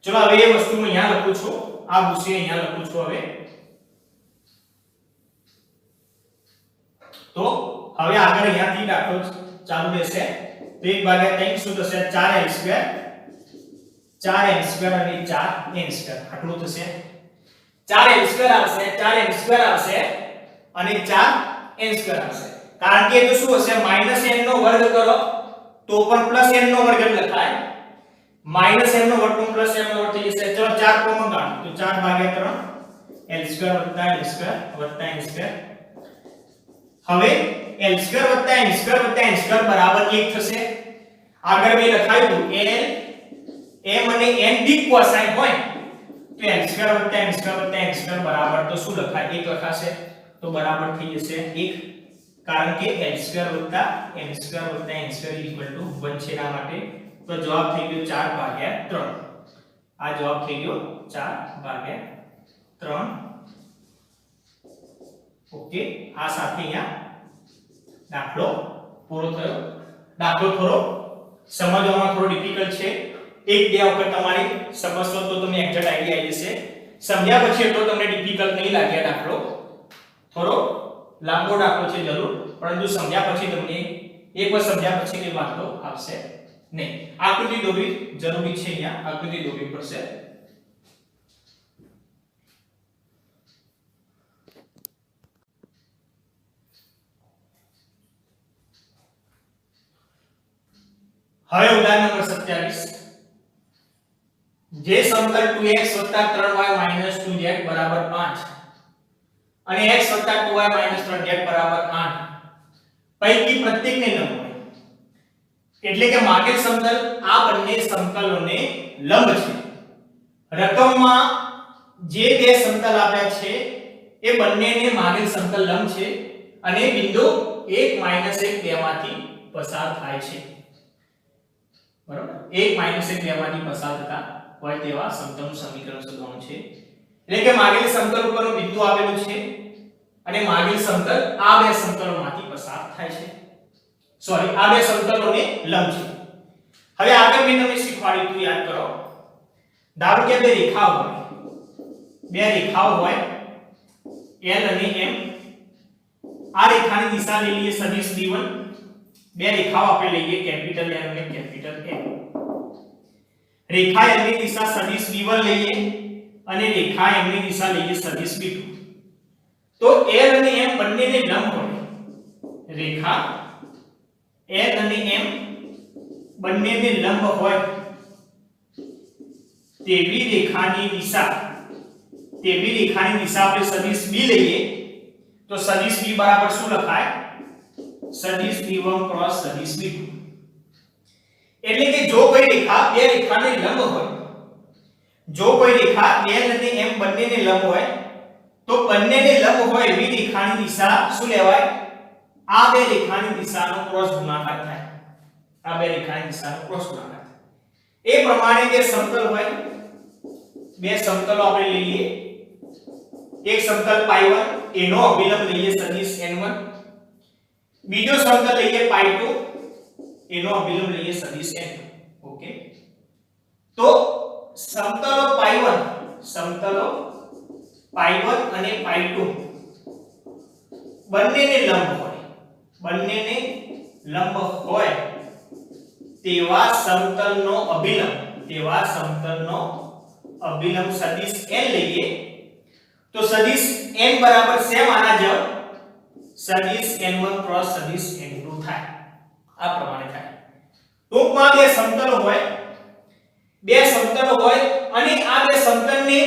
ચલો હવે એ વસ્તુ હું અહીંયા લખું છું, આ ભૂસી અહીંયા લખું છું. હવે તો હવે આગળ અહીંયાથી દાખલો ચાલુ રહેશે. તો 1/3 શું થશે? 4l², 4n² અને 4n², આટલું થશે. 4l² આવશે, 4n² આવશે અને 4n² આવશે. કારણ કે એ તો શું હશે? -n નો વર્ગ કરો તો પણ +n નો વર્ગ લખાય, -n નો વર્ગ પણ +n નો વર્ગ થઈ જશે. ચલો 4 કોમન કાઢો તો 4/3 l² + n². હવે l² + n² બરાબર 1 થશે. આગળ મેં લખાયું l m અને n ડીપ કોસાઇન હોય તો l² + n² બરાબર તો શું લખાય? 1 લખાશે. તો બરાબર થઈ જશે 1, કારણ કે l² + n² = 1 છે એના માટે. તો જવાબ થઈ ગયો 4/3. આ જવાબ થઈ ગયો 4/3. ઓકે, આ સાથે અહીંયા દાખલો પૂરો થયો. દાખલો થોડો સમજવામાં થોડો ડિફિકલ્ટ છે. એક બે વખત તમારે સમજશો તો તમને એક્ઝેક્ટ આઈડિયા આવી જશે. સમજ્યા પછી એટલો તમને ડિફિકલ્ટ નહીં લાગે. દાખલો થોડો લાંબો દાખલો છે જરૂર, પરંતુ સમજ્યા પછી તમને એકવાર સમજ્યા પછી કઈ વાંધો આવશે નહીં. આકૃતિ દોરવી જરૂરી છે, અહીંયા આકૃતિ દોરવી પડશે. હવે ઉદાહરણ નંબર 27. જે સમતલ 2x + 3y - 2z = 5 અને x + 2y - 3z = 8 પૈકી પ્રત્યેકને લંબ હોય. એટલે કે માગેલ સમતલ આ બંને સમતલોને લંબ છે. રકમમાં જે બે સમતલ આપ્યા છે એ બંનેને માગેલ સમતલ લંબ છે અને બિંદુ 1 - 1 2 માંથી પસાર થાય છે. બરાબર, 1 - 1 2 માંથી પસાર થતા હોય તેવા સમતલનું સમીકરણ શોધવાનું છે. એટલે કે માગેલ સમતલ ઉપરનું બિંદુ આવેલું છે અને માગેલ સમતલ આ બે સમતલોમાંથી પસાર થાય છે. સોરી, આ બે સમતલોને લંબ છે. હવે આગળ મેં તમને શીખવાડ્યું હતું, યાદ કરો. ધારો કે બે રેખાઓ હોય, l અને m. આ રેખાની દિશા લઈ લઈએ સદિશ b1. બે રેખાઓ આપણે લઈએ કેપિટલ L અને કેપિટલ M. રેખા L ની દિશા સદિશ b1 લઈએ અને રેખા M ની દિશા લઈએ સદિશ b2. તો L અને M બંનેને લંબ હોય. રેખા L અને M બંનેને લંબ હોય તેવી રેખાની દિશા આપણે સદિશ b લઈએ તો સદિશ b બરાબર શું લખાય? સદિશ b1 × સદિશ b2. એટલે કે જો કોઈ રેખા બે રેખાને લંબ હોય, જો કોઈ રેખા L અને M બંનેને લંબ હોય તો બંનેને લંબ હોય એવી રેખાની દિશા શું લેવાય? આ બે રેખાની દિશાનો ક્રોસ ગુણાકાર થાય. આ બે રેખાની દિશાનો ક્રોસ ગુણાકાર થાય. એ પ્રમાણે બે સમતલ હોય, બે સમતલો આપણે લઈએ. એક સમતલ π1 એનો અભિલંબ લઈએ સદિશ n1, બીજો સમતલ લઈએ π2 એનો અભિલંબ લઈએ સદિશ n. ઓકે, તો સમતલો π1 અને π2 બંનેને લંબ હોય તેવા સમતલનો અભિલંબ સદિશ n લઈએ તો સદિશ n બરાબર સેમ આના જેવો સદિશ n1 ક્રોસ સદિશ n2 થાય આ પ્રમાણે થાય ટૂંકમાં બે સમતલો હોય અને આ બે સમતલને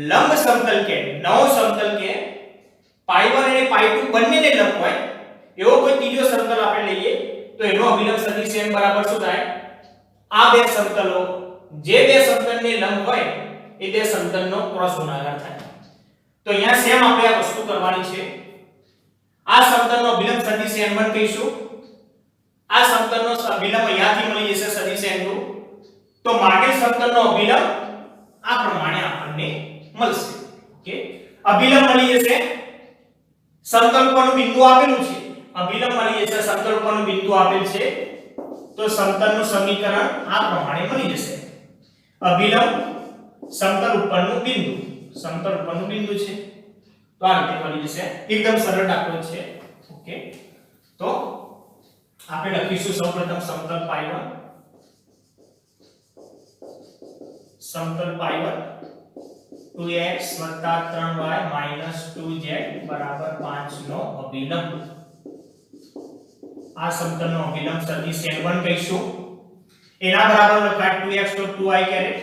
લંબ સમતલ કે નવો સમતલ કે π1 અને π2 બંનેને લંબ હોય એવો કોઈ ત્રીજો સમતલ આપણે લઈએ તો એનો અભિલંબ સદિશ n બરાબર શું થાય આ બે સમતલો જે બે સમતલને લંબ હોય એ બે સમતલનો ક્રોસ ગુણાકાર થાય તો અહીંયા સેમ આપણે આ વસ્તુ કરવાની છે આ સમતલનો અભિલંબ સદિશ n1 કહીશું આ સમતલનો અભિલંબ અહીંયાથી મળી જશે સદિશ n2 તો માગેલ સમતલનો અભિલંબ આ પ્રમાણે આપણને મળશે ઓકે અભિલંબ મળી જશે સમતલ ઉપરનું બિંદુ આપેલું છે અભિલંબ મળી જશે સમતલ ઉપરનું બિંદુ આપેલ છે તો સમતલનું સમીકરણ આ પ્રમાણે મળી જશે અભિલંબ સમતલ ઉપરનું બિંદુ છે તો આ રીતે મળી જશે એકદમ સરળ દાખલો છે ઓકે તો આપણે લખીશું સૌપ્રથમ સમતલ π1 2x 3y 2z 5 નો અભિલંબ આ સમતલનો અભિલંબ સદિશ n1 કહીશું એના બરાબર લખાય 2x તો 2y કેરેટ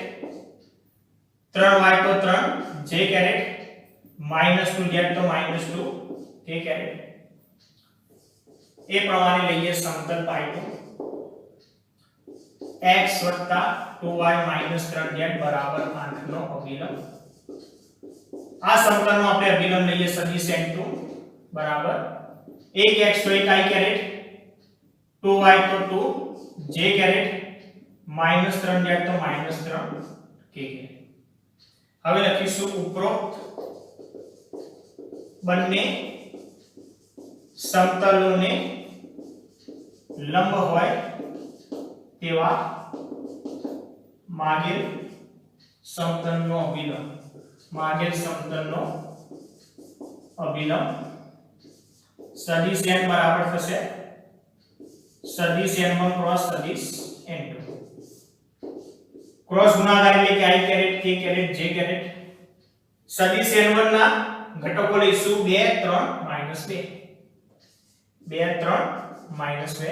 3y તો 3j કેરેટ -2z તો -2k કેરેટ એ પ્રમાણે લઈએ સમતલ π2 x 2y 3z 8 નો અભિલંબ આ સમતલનો આપણે અભિલંબ લઈએ સદિશ n2 બરાબર 1x તો 1y કેરેટ 2y તો 2j કેરેટ -3z તો -3k કેરેટ હવે લખીશું ઉપરોક્ત બંને સમતલોને લંબ હોય તેવા માગેલ સમતલનો અભિલંબ સદિશ n બરાબર થશે સદિશ n1 ક્રોસ સદિશ n2 ક્રોસ ગુણાકાર એટલે કે i caret k caret j caret સદિશ n1 ના ઘટકો લઈશું 2 3 -2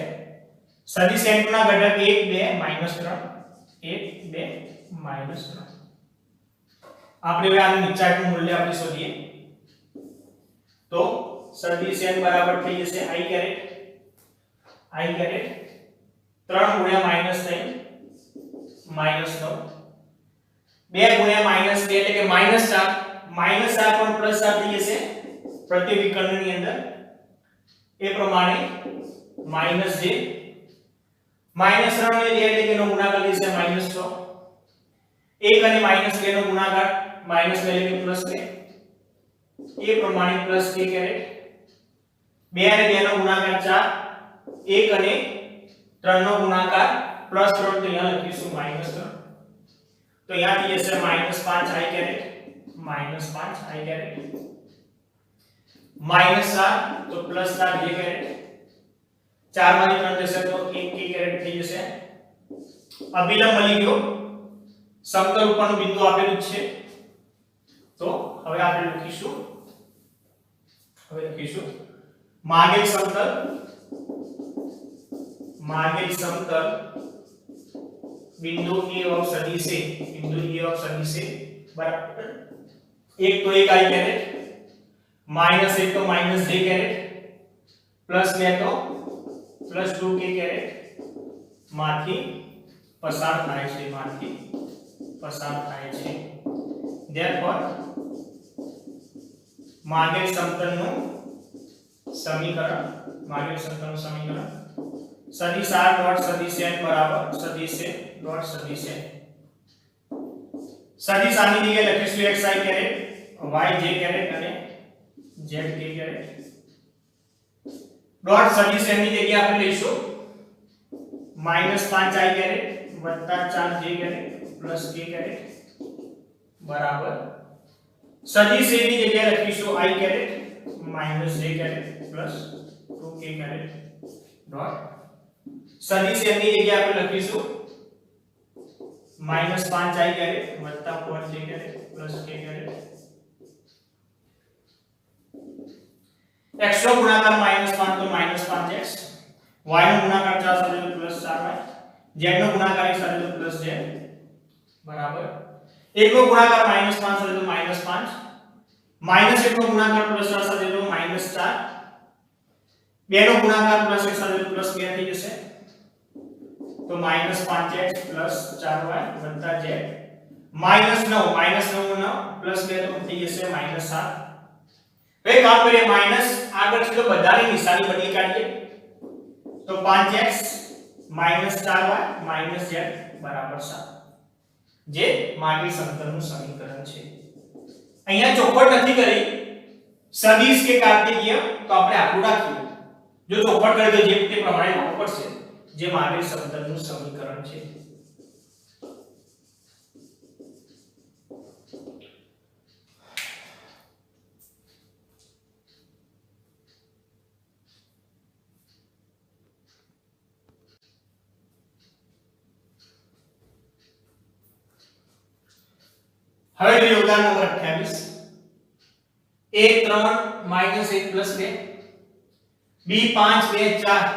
સદિશ n2 ના ઘટક 1 2 -3 આપણે હવે આનું નિચાકનું મૂલ્ય આપણે શોધીએ તો સદિશ n બરાબર થઈ જશે i કેરેટ 3 ગુણ્યા -3 -9 2 ગુણ્યા -2 એટલે કે -4 પણ +4 થઈ જશે પ્રતિ વિકર્ણની અંદર એ પ્રમાણે -j -3 ને 2 એટલે કે નો ગુણાકાર થશે -6 1 અને -2 નો ગુણાકાર -2 એટલે કે +2 એ પ્રમાણે +k કેરેટ 2 અને 2 નો ગુણાકાર 4 1 અને 3 નો ગુણાકાર +3 તો અહીંયા લખીશું -3 તો અહીંયાથી જશે -5 i કેરેટ -5 i કેરેટ -4 તો +4 j કેરેટ 4 માંથી 3 જશે તો 1 k કેરેટ થઈ જશે અભિલંબ મળી ગયો સમતલ ઉપરનું બિંદુ આપેલું છે તો હવે આપણે લખીશું માગેલ સમતલ બિંદુ a of સદિશ બરાબર 1 તો 1 i કેરેટ -1 તો -j કેરેટ +2 તો +2k કેરેટ માંથી પસાર થાય છે therefore માગેલ સમતલનું સમીકરણ સદિશ r ડોટ સદિશ n બરાબર સદિશ a ડોટ સદિશ n સદિશ આની જગ્યાએ લખીશું xi કેરેટ yj કેરેટ અને zk કેરેટ ડોટ સદિશ n ની જગ્યાએ આપણે લઈશું -5i caret +4j caret +k caret બરાબર સદિશ a ની જગ્યાએ લખીશું i caret -j caret +2k caret dot સદિશ n ની જગ્યાએ આપણે લખીશું -5i caret +4j caret +k caret x નો ગુણાકાર -5 તો -5x, y નો ગુણાકાર 4 સાથે તો +4y, z નો ગુણાકાર 1 સાથે તો +z બરાબર 1 નો ગુણાકાર -5 સાથે તો -5, -1 નો ગુણાકાર +4 સાથે તો -4, 2 નો ગુણાકાર +1 સાથે તો +2 થઈ જશે તો -5x + 4y + z -9 નો +2 તો થઈ જશે -7. હવે કામ કરીએ માઈનસ આગળ છે તો બધાની નિશાની બદલી કાઢીએ તો 5x - 4y - z બરાબર 7 જે માગી સમતલનું સમીકરણ છે. અહીંયા ચોખવટ નથી કરી સદિશ કે કાર્તેય તો આપણે આખું રાખીએ, જો ચોખવટ કરી તો જે તે પ્રમાણે લાગુ પડશે જે માગી સમતલનું સમીકરણ છે. હવે જોઈએ ઉદાહરણ નંબર 28 a3 - 1 + 2 b5 2 4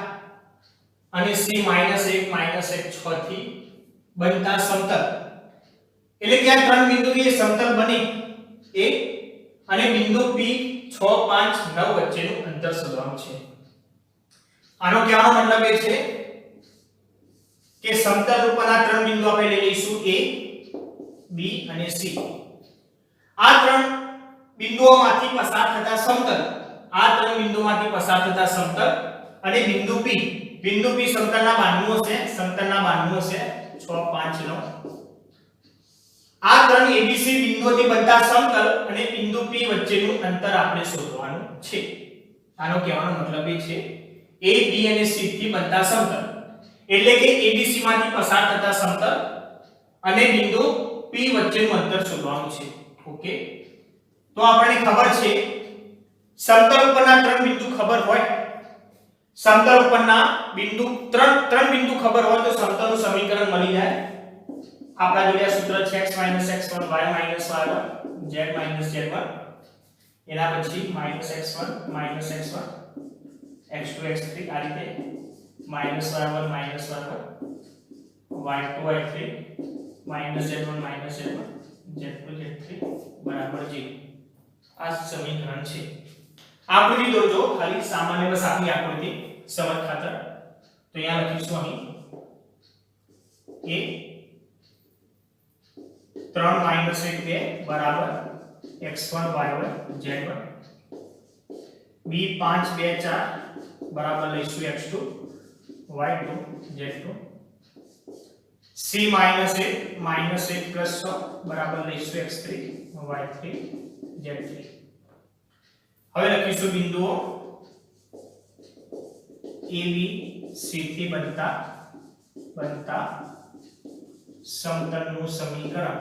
અને c -1 - 6 થી બનતા સમતલ એટલે કે આ ત્રણ બિંદુથી સમતલ બને a અને બિંદુ p 6 5 9 વચ્ચેનું અંતર શોધવાનું છે. આનો કહેવાનો મતલબ એ છે કે સમતલ ઉપરના ત્રણ બિંદુ આપણે લઈ લઈશું a b અને c. આ ત્રણ બિંદુઓમાંથી પસાર થતા સમતલ અને બિંદુ p સમતલના બાજુઓ છે 6 5 9. આ ત્રણ abc બિંદુઓથી બનતા સમતલ અને બિંદુ p વચ્ચેનું અંતર આપણે શોધવાનું છે. આનો કહેવાનો મતલબ એ છે a b અને c થી બનતા સમતલ એટલે કે abc માંથી પસાર થતા સમતલ અને બિંદુ p વચ્ચેનું અંતર શોધવાનું છે. ઓકે, તો આપણને ખબર છે સમતલ ઉપરના ત્રણ બિંદુ ખબર હોય, સમતલ ઉપરના બિંદુ ત્રણ બિંદુ ખબર હોય તો સમતલનું સમીકરણ મળી જાય. આપણા જોડે આ સૂત્ર છે x - x1 y - y1 z - z1, એના પછી -x1 -x1 x2 x3 આ રીતે -y1 - y1 y2 y3 -z1 -z1 z2 z3 બરાબર 0. આ સમીકરણ છે. આકૃતિ દોરજો ખાલી સામાન્ય બસ આપની આકૃતિ સમજ ખાતર. તો અહીંયા લખીશું અહીં a 3 - 1 2 બરાબર x1 y1 z1, b5 2 4 બરાબર લઈશું x2 y2 z2, c -1 - 1 + 6 બરાબર લઈશું x3 y3 z3. હવે લખીશું બિંદુઓ a b c થી બનતા સમતલનું સમીકરણ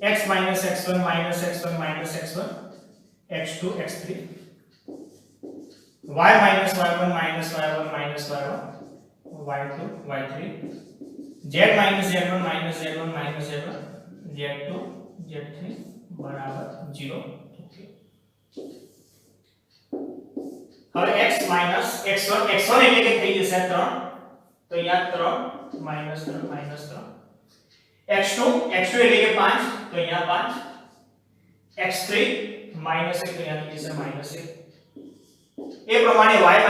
x - x1 - x1 - x1 x2 x3, y - y1 - y1 - y1 y2 y3, z - z1 - z1 z1 z2 z3 બરાબર 0. ઓકે, હવે x - x1 એટલે કે થઈ જશે 3 તો અહીંયા 3 -3 x2 એટલે કે 5 તો અહીંયા 5, x3 -1 તો અહીંયા થઈ જશે -1. એ પ્રમાણે y - y1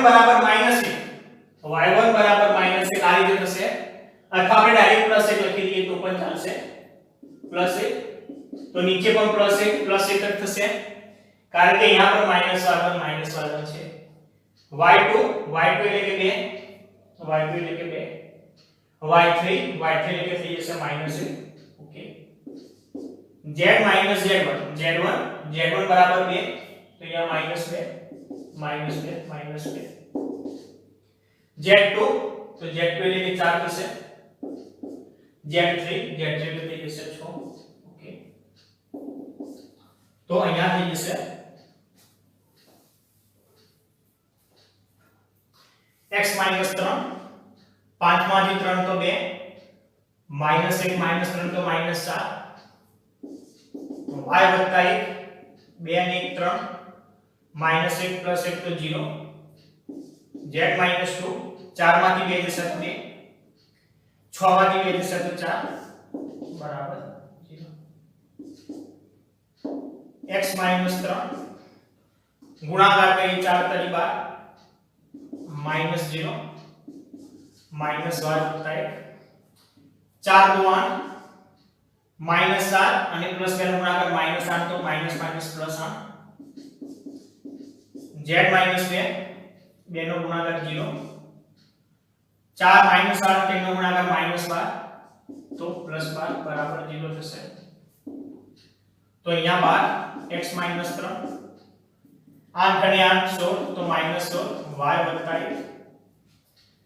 બરાબર -1 આ રીતે થશે, અથવા આપણે ડાયરેક્ટ +1 લખી દઈએ તો પણ ચાલશે. +1 તો નીચે પણ +1 જ થશે કારણ કે અહીંયા પણ -y1 છે. y2 એટલે કે 2 y3 એટલે કે થઈ જશે -1. ઓકે, z - z1 બરાબર 2 તો અહીંયા -2 z2 તો z2 એટલે કે 4 થશે, z3 એટલે થઈ જશે 6. ઓકે, તો અહીંયા થઈ જશે x - 3 5 માંથી 3 તો 2 -1 -3 તો -4 y વત્તા 1 2 અને 1 3 -1 + 1 તો 0 z -2 4 માંથી 2 જશે તો 2 6 માંથી 2 જશે તો 4 બરાબર 0 x -3 ગુણાકાર કરીએ 4 તરી 12 -0 y વત્તા 1 4 દુ 8 -7 અને પ્લસ 2 નો ગુણાકાર -8 તો માઈનસ પ્લસ 8 z -2 2 નો ગુણાકાર 0 4 -8 3 નો ગુણાકાર -12 તો +12 બરાબર 0 થશે તો અહીંયા 12 x -3 8 અને 8 16 તો -16 y વત્તા 1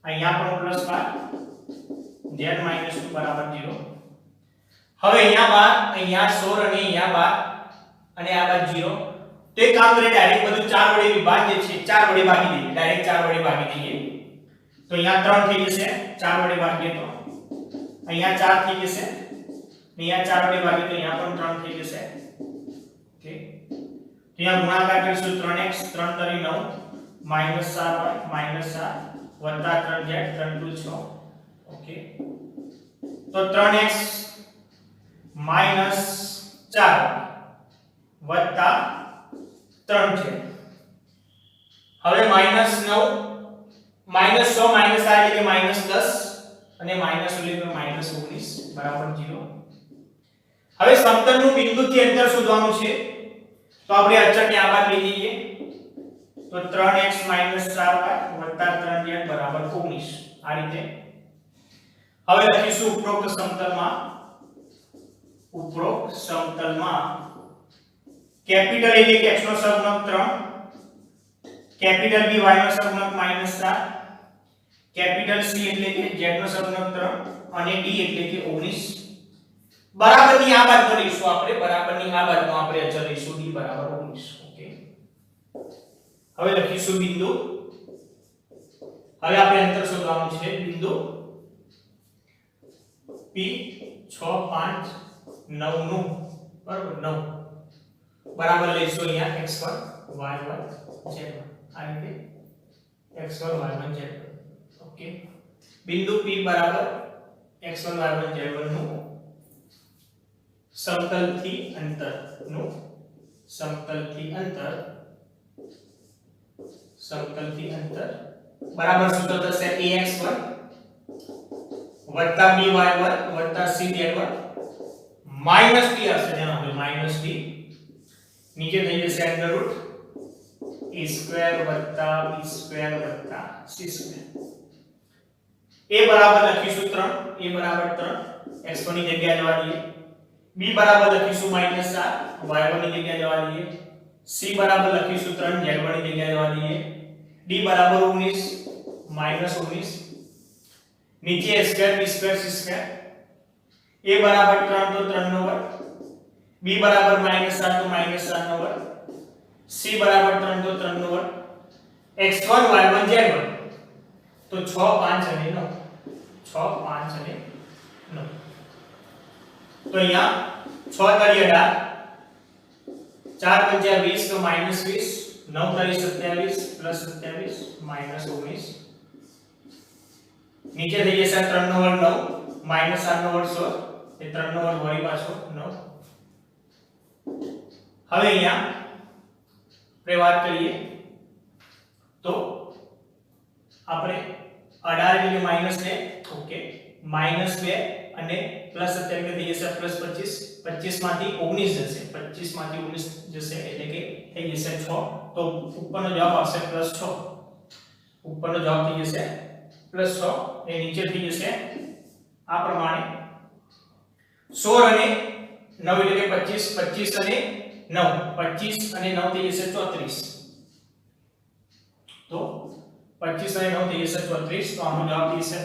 અહીંયા પણ +12 z -2 બરાબર 0 હવે અહીંયા 12 અહીંયા 16 અને અહીંયા 12 અને આ બાદ 0 તો એક કામ કરીએ ડાયરેક્ટ બધું 4 વડે વિભાજ્ય છે 4 વડે ભાગી દઈએ ડાયરેક્ટ 4 વડે ભાગી દઈએ તો અહીંયા 3 થઈ જશે 4 વડે ભાગીએ તો અહીંયા 4 થઈ જશે અહીંયા 4 વડે ભાગીએ તો અહીંયા પણ 3 થઈ જશે ઓકે તો અહીંયા ગુણાકાર કરીશું 3x 3 તરી 9 -4y -7 વત્તા 3z 3 × 6 ઓકે તો 3x -4 વત્તા 3 છે હવે -9 -6 -4 એટલે કે -10 અને -19 બરાબર 0 હવે સમતલનું બિંદુથી અંતર શોધવાનું છે તો આપણે અચળને આ બાદ લઈ જઈએ તો 3x - 4y વત્તા 3z બરાબર 19 આ રીતે હવે લખીશું ઉપરોક્ત સમતલમાં કેપિટલ એટલે કે x નો સહગુણક 3 કેપિટલ b y નો સહગુણક -4 કેપિટલ c એટલે કે z નો સહગુણક 3 અને d એટલે કે 19 બરાબરની આ બાજુ લઈશું આપણે બરાબરની આ બાજુ આપણે અચળ લઈશું d બરાબર 19 ઓકે હવે લખીશું બિંદુ હવે આપણે અંતર શોધવાનું છે બિંદુ p 6 5 9 નું બરાબર 9 બરાબર લઈશું અહીંયા x1 y1 z1 આ રીતે x1 y1 z1 ઓકે બિંદુ p બરાબર x1 y1 z1 નું સમતલથી અંતર બરાબર સૂત્ર થશે ax1 વત્તા by1 વત્તા cz1 માઈનસ t હશે જેનો આપણે માઈનસ t નીચે થઈ જશે અંડર રૂટ a સ્ક્વેર વત્તા b સ્ક્વેર વત્તા c સ્ક્વેર a બરાબર લખીશું 3 a બરાબર 3 x1 ની જગ્યાએ જવા દઈએ b બરાબર લખીશું -4 y1 ની જગ્યાએ જવા દઈએ c બરાબર લખીશું 3 z1 ની જગ્યાએ જવા દઈએ d બરાબર 19 -19 નીચે a square b square c square a બરાબર 3 તો 3 નો વર્ગ b બરાબર -7 તો -7 નો વર્ગ c બરાબર 3 તો 3 નો વર્ગ x1 y1 z1 તો 6 5 અને 9 6 5 અને 9 તો અહીંયા 6 તરી 18 4 × 20 તો -20 9 તરી 27 + 27 -19 નીચે થઈ જશે 3 નો વર્ગ 9 -7 નો વર્ગ 16 એ 3 નો વર્ગ વળી પાછો 9 હવે અહીંયા આપણે વાત કરીએ તો આપણે 18 એટલે માઈનસ ને ઓકે -2 અને પ્લસ અત્યારે થઈ જશે +25 25 માંથી 19 જશે 25 માંથી 19 જશે એટલે કે થઈ જશે 6 તો ઉપરનો જવાબ આવશે +6 ઉપરનો જવાબ થઈ જશે +6 એ નીચે થઈ જશે આ પ્રમાણે 16 અને 9 એટલે કે 25 25 અને 9 25 અને 9 થઈ જશે 34 તો 25 અને 9 થઈ જશે 34 તો આનો જવાબ થઈ જશે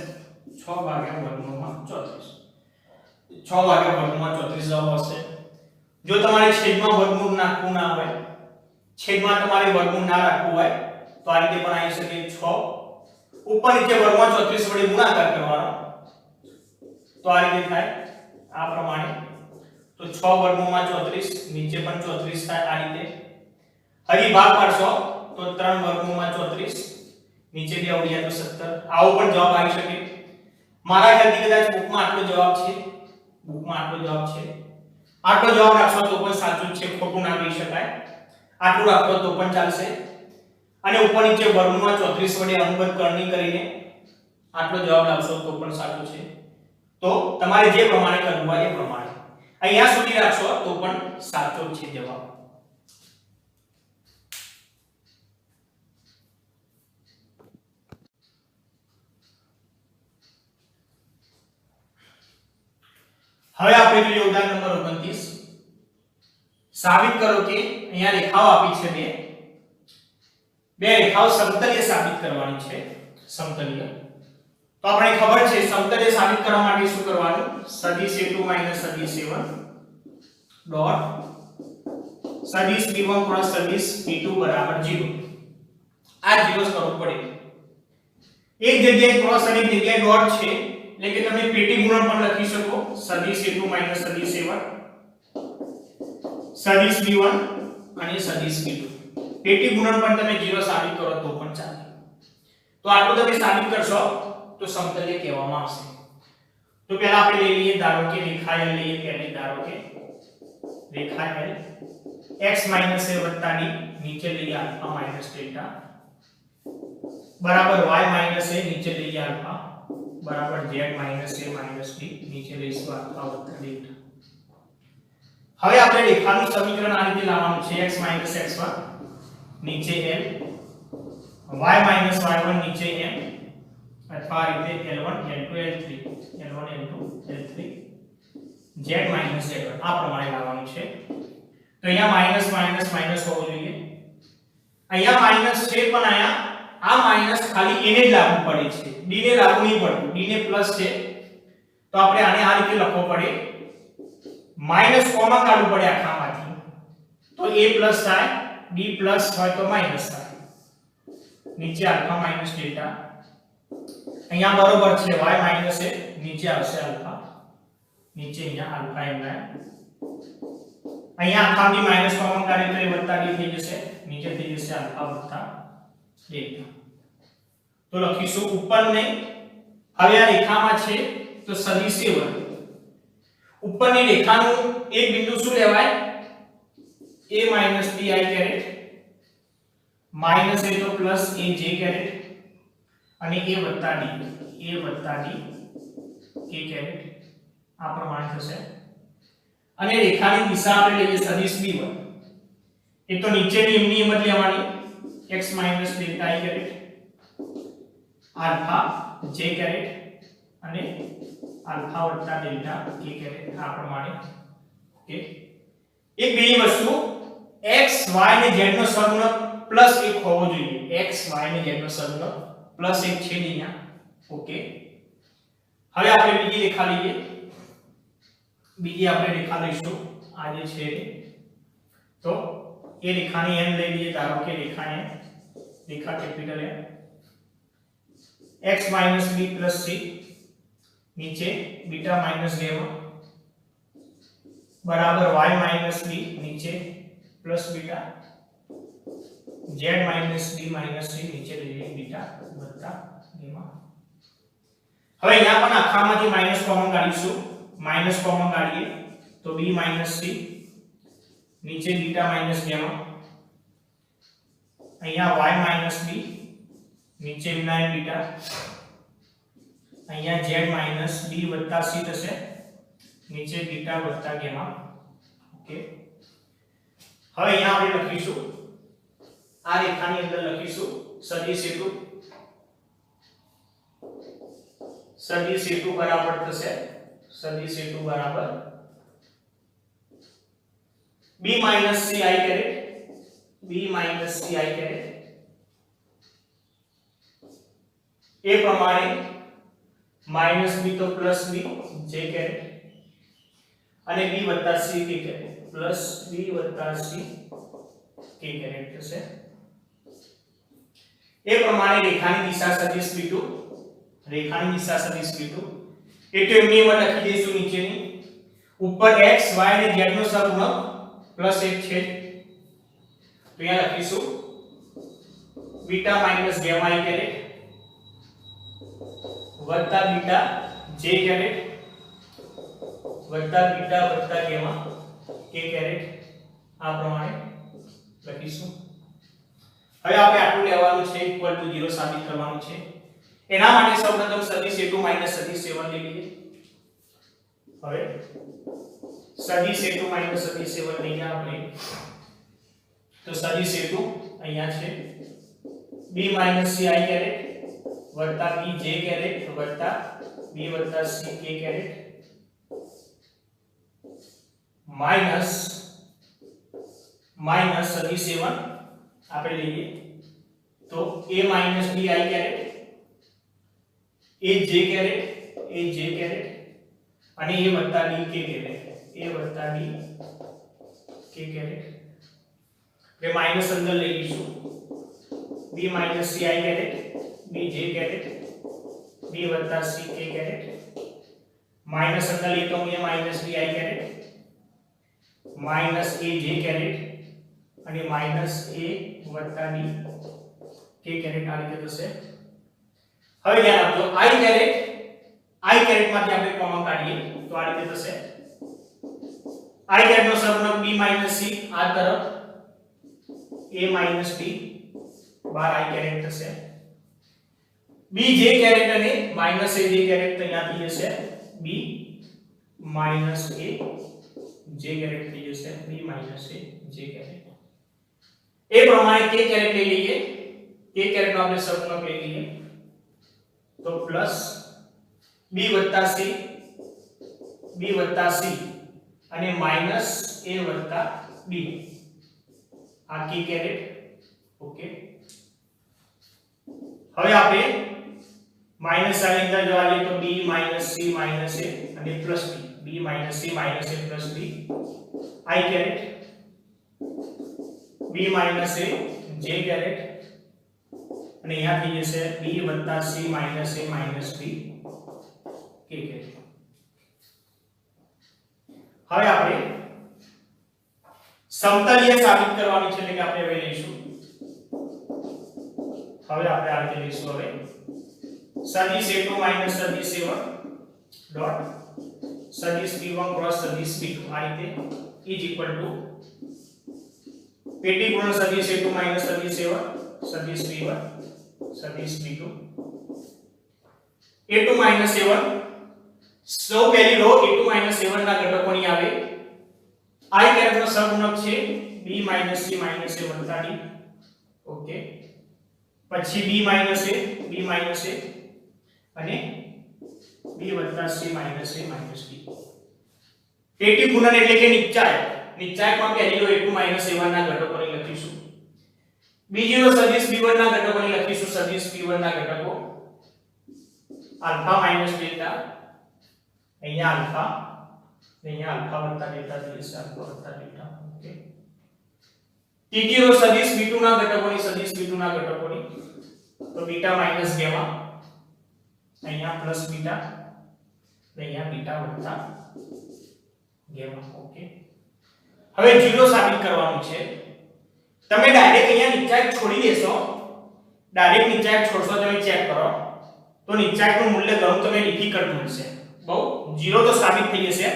6 ભાગ્યા વર્ગમૂળમાં 34 6 ભાગ્યા વર્ગમૂળમાં 34 જવાબ આવશે જો તમારે છેદમાં વર્ગમૂળ નાખવું ના હોય છેદમાં તમારે વર્ગમૂળ ના રાખવું હોય તો આ રીતે પણ આવી શકે 6 ઉપર નીચે વર્ગમાં 34 વડે ગુણાકાર કરવાનો તો આ રીતે થાય આ પ્રમાણે તો 6 વર્ગમૂળમાં 34 નીચે પણ 34 થાય આ રીતે હજી ભાગ પાડશો તો 3 વર્ગમૂળમાં 34 નીચે 2 અવળિયા તો 17 આવો પણ જવાબ આવી શકે મારા ખ્યાલથી કદાચ બુકમાં આટલો જવાબ છે આટલો જવાબ રાખશો તો પણ સાચું જ છે ખોટું ના કહી શકાય આટલું રાખો તો પણ ચાલશે અને ઉપર નીચે વર્ગમૂળમાં 34 વડે અનુબદ્ધ કરણી કરીને આટલો જવાબ લાવશો તો પણ સાચું છે તો તમારે જે પ્રમાણે કરવું હોય એ પ્રમાણે અહીંયા સુધી રાખશો તો પણ સાચો છે જવાબ હવે આપણે જોઈએ ઉદાહરણ નંબર 29 સાબિત કરો કે અહીંયા રેખાઓ આપી છે બે રેખાઓ સમતલીય સાબિત કરવાની છે સમતલીય તો આપણે ખબર છે સમતલીય સાબિત કરવા માટે શું કરવાનું સદિશ a2 સદિશ a1 ડોટ સદિશ b1 ક્રોસ સદિશ b2 બરાબર 0 આ 0 કરવું પડે એક જગ્યાએ ક્રોસ અને એક જગ્યાએ ડોટ છે એટલે કે તમે પેટી ગુણન પણ લખી શકો સદિશ a2 સદિશ a1 સદિશ b1 અને સદિશ b2 પેટી ગુણન પણ તમે 0 સાબિત કરો તો પણ ચાલે તો આટલું તમે સાબિત કરશો તો સમતલ્ય કહેવામાં આવશે તો પહેલા આપણે લઈ લઈએ ધારો કે રેખા L લઈએ પહેલી ધારો કે રેખા L x a વત્તા d નીચે લઈએ આલ્ફા માઈનસ ડેલ્ટા બરાબર y માઈનસ a નીચે લઈએ આલ્ફા બરાબર z minus a minus d નીચે લઈશું આલ્ફા વત્તા ડેલ્ટા હવે આપણે રેખાનું સમીકરણ આ રીતે લાવવાનું છે x x1 નીચે l y y1 નીચે m અથવા આ રીતે l1 l2 l3 l1 l2 l3 z z1 આ પ્રમાણે લાવવાનું છે તો અહીંયા માઈનસ માઈનસ માઈનસ હોવું જોઈએ અહીંયા માઈનસ છે પણ અહીંયા આ માઈનસ ખાલી a ને જ લાગુ પડે છે d ને લાગુ નહીં પડતું d ને પ્લસ છે તો આપણે આને આ રીતે લખવો પડે માઈનસ કોમા કાઢવું પડે આખામાંથી તો a પ્લસ થાય d પ્લસ હોય તો માઈનસ થાય નીચે આલ્ફા માઈનસ ડેલ્ટા અહીંયા બરોબર છે y માઈનસ a નીચે આવશે આલ્ફા નીચે અહીંયા આલ્ફા એમ અહીંયા આખામાંથી માઈનસ કોમન કાઢી તો એ વત્તા d થઈ જશે નીચે થઈ જશે આલ્ફા વત્તા ડેલ્ટા તો લખીશું ઉપર નહીં હવે આ રેખામાં છે તો સદિશ a1 ઉપરની રેખાનું એક બિંદુ શું લેવાય a - bi caret minus a તો પ્લસ aj કેરેટ અને a વત્તા d k કેરેટ આ પ્રમાણે થશે અને રેખાની દિશા આપણે લઈએ સદિશ b1 એ તો નીચેની એમની એમ જ લેવાની x - delta i caret alpha j caret અને આલ્ફા વત્તા ડેલ્ટા k કેરેટ આ પ્રમાણે ઓકે એક બીજી વસ્તુ x y અને z નો સરવાળો પ્લસ 1 હોવો જોઈએ x y અને z નો સરવાળો પ્લસ 1 છે અહીંયા ઓકે હવે આપણે બીજી રેખા લઈએ બીજી આપણે રેખા લઈશું આ જે છે તો એ રેખાની n લઈ લઈએ ધારો કે રેખા n રેખા capital n x - b + c नीचे बीटा माइनस गेमा बराबर y माइनस b नीचे plus beta z minus d minus c नीचे લઈએ બીટા વત્તા ગેમા હવે અહીંયા પણ આખામાંથી માઈનસ કોમન કાઢીશું માઈનસ કોમન કાઢીએ તો b માઈનસ c નીચે બીટા માઈનસ ગેમા અહીંયા y માઈનસ b નીચે વિનાય બીટા અહીંયા z માઈનસ b વત્તા c થશે નીચે બીટા વત્તા ગામા ઓકે હવે અહીંયા આપણે લખીશું આ રેખાની અંદર લખીશું સદિશ a2 બરાબર થશે સદિશ a2 બરાબર b - ci caret b - ci caret એ પ્રમાણે माइनस b तो प्लस b j कैरेट અને b વત્તા c k caret plus b વત્તા c k कैरेट થશે એ પ્રમાણે રેખાની દિશા સદિશ b2 રેખાની દિશા સદિશ b2 એ તો એમની એમાં લખી દઈશું નીચેની ઉપર x y અને z નો સહગુણક +1 છે તો અહીંયા લખીશું beta minus gamma i caret વત્તા બીટા j કેરેટ વત્તા બીટા વત્તા ગામા k કેરેટ આ પ્રમાણે લખીશું। હવે આપણે આટલું લેવાનું છે ઇક્વલ ટુ 0 સાબિત કરવાનું છે। એના માટે સૌપ્રથમ સદિશ a2 સદિશ a1 લઈ લઈએ। હવે સદિશ a2 સદિશ a1 લઈએ આપણે તો સદિશ a2 અહીંયા છે b c i કેરેટ વત્તા b j કેરેટ વત્તા b c k caret minus સદિશ a1 આપણે લઈએ તો a b i caret a j caret અને a વત્તા d k કેરેટ કે માઈનસ અંદર લઈ લઈશું b c i caret b j caret b વત્તા c k કેરેટ માઈનસ અંદર લઈએ તો a b i caret minus a j caret અને માઈનસ a વત્તા d k કેરેટ આ રીતે થશે। હવે ધ્યાન આપજો i કેરેટ માંથી આપણે કોમન કાઢીએ તો આ રીતે થશે i કેરેટ નો સહગુણક b c આ તરફ a d bar i caret થશે b j કેરેટ અને a j કેરેટ તો અહીંયાથી જશે b a j કેરેટ થઈ જશે b a j કેરેટ એ પ્રમાણે k કેરેટ લઈ લઈએ k કેરેટ નો આપણે સહગુણક લઈ લઈએ તો પ્લસ b વત્તા c અને માઈનસ a વત્તા b આ k કેરેટ ઓકે। હવે આપણે માઈનસ સાઈન અંદર જવા દઈએ તો b c a અને plus b c a plus b i caret b j caret અને અહીંયાથી જશે b વત્તા c a b k caret. હવે આપણે સમતલીય સાબિત કરવાની છે એટલે કે આપણે હવે લઈશું હવે આપણે આ રીતે લઈશું હવે સદિશ a2 સદિશ a1 ડોટ સદિશ b1 ક્રોસ સદિશ b2 આ રીતે ઇઝ ઇક્વલ ટુ પેટી ગુણન સદિશ a2 સદિશ a1 સદિશ b1 સદિશ b2 a2 a1 સો પહેલી રો a2 a1 ના ઘટકોની આવે i કેરેટ નો સહગુણક છે b c a વત્તા d ઓકે પછી b a અને b વત્તા c a d પેટી ગુણન એટલે કે નિશ્ચાયકમાં પહેલી રો a2 a1 ના ઘટકોની લખીશું બીજી રો સદિશ b1 ના ઘટકોની લખીશું સદિશ b1 ના ઘટકો આલ્ફા ડેલ્ટા અહીંયા આલ્ફા વત્તા ડેલ્ટા થશે આલ્ફા વત્તા ડેલ્ટા ઓકે। ત્રીજી રો સદિશ b2 ના ઘટકોની તો બીટા માઈનસ ગામા અહીંયા પ્લસ બીટા અહીંયા બીટા વત્તા ગામા ઓકે। હવે 0 સાબિત કરવાનું છે તમે ડાયરેક્ટ અહીંયા નિશ્ચાયક છોડી દેશો ડાયરેક્ટ નિશ્ચાયક છોડશો તમે ચેક કરો તો નિશ્ચાયકનું મૂલ્ય ઘણું તમને ડિફિકલ્ટ મળશે બહુ 0 તો સાબિત થઈ જશે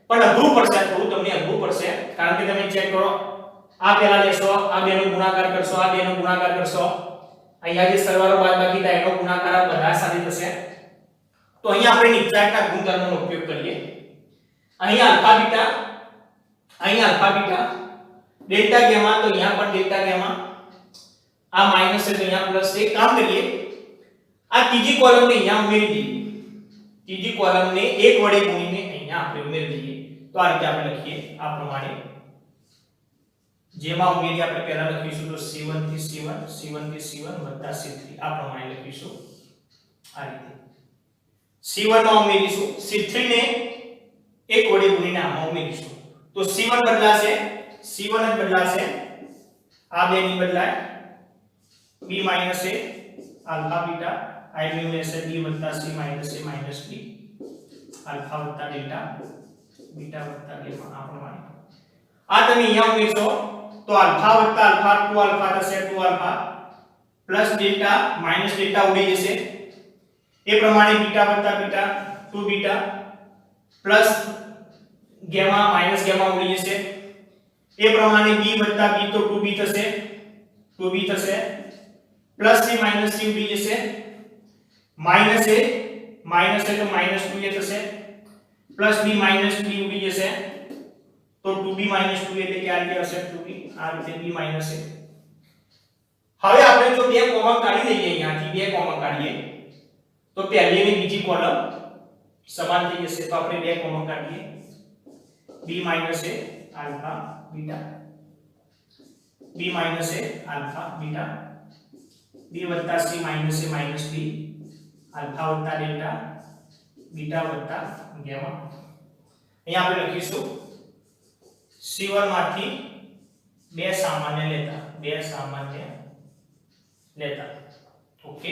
પણ અઘરું પડશે થોડું તમને અઘરું પડશે કારણ કે તમે ચેક કરો આ પહેલા લેશો આ બેનો ગુણાકાર કરશો આ બેનો ગુણાકાર કરશો અહીંયા જે સરવાળો બાદબાકી થાય એનો ગુણાકાર બધા સાથે થશે તો અહીંયા આપણે નિશ્ચાયકના ગુણધર્મનો ઉપયોગ કરીએ અહીંયા આલ્ફા બીટા ડેલ્ટા ગામા તો અહીંયા પણ ડેલ્ટા ગામા આ માઈનસ છે તો અહીંયા પ્લસ છે કામ કરીએ આ ત્રીજી કોલમને અહીંયા ઉમેરી દઈએ ત્રીજી કોલમને 1 વડે ગુણીને અહીંયા આપણે ઉમેરી દઈએ તો આ રીતે આપણે લખીએ આ પ્રમાણે જેમાં ઉમેરી આપણે પહેલા લખીશું તો c1 થી c1 વત્તા c3 આ પ્રમાણે લખીશું આ રીતે c1 માં ઉમેરીશું c3 ને 1 વડે ગુણીને આમાં ઉમેરીશું તો c1 બદલાશે આ બે ની બદલાય b a alpha beta i ની લેશે b c a d alpha વત્તા ડેલ્ટા બીટા વત્તા ગામા આ પ્રમાણે આ તમે અહીંયા ઉમેરશો તો આલ્ફા વત્તા આલ્ફા 2 આલ્ફા થશે 2 alpha plus delta minus delta ઉડી જશે એ પ્રમાણે બીટા વત્તા beta 2 beta plus gamma minus gamma ઉડી જશે એ પ્રમાણે b વત્તા b તો 2b થશે 2b થશે પ્લસ c માઈનસ c ઉડી જશે માઈનસ a તો માઈનસ 2a થશે પ્લસ b માઈનસ b ઉડી જશે તો 2b માઈનસ 2a એટલે કે આ રીતે હશે 2b આ રીતે b માઈનસ a હવે આપણે જો બે કોમન કાઢી દઈએ અહીંયાથી બે કોમન કાઢીએ તો પહેલી અને બીજી કોલમ સમાન થઈ જશે તો આપણે બે કોમન કાઢીએ b minus a alpha beta b minus a alpha beta b વત્તા c minus a minus b alpha વત્તા ડેલ્ટા બીટા વત્તા ગામા અહીંયા આપણે લખીશું c1 માંથી બે સામાન્ય લેતા ઓકે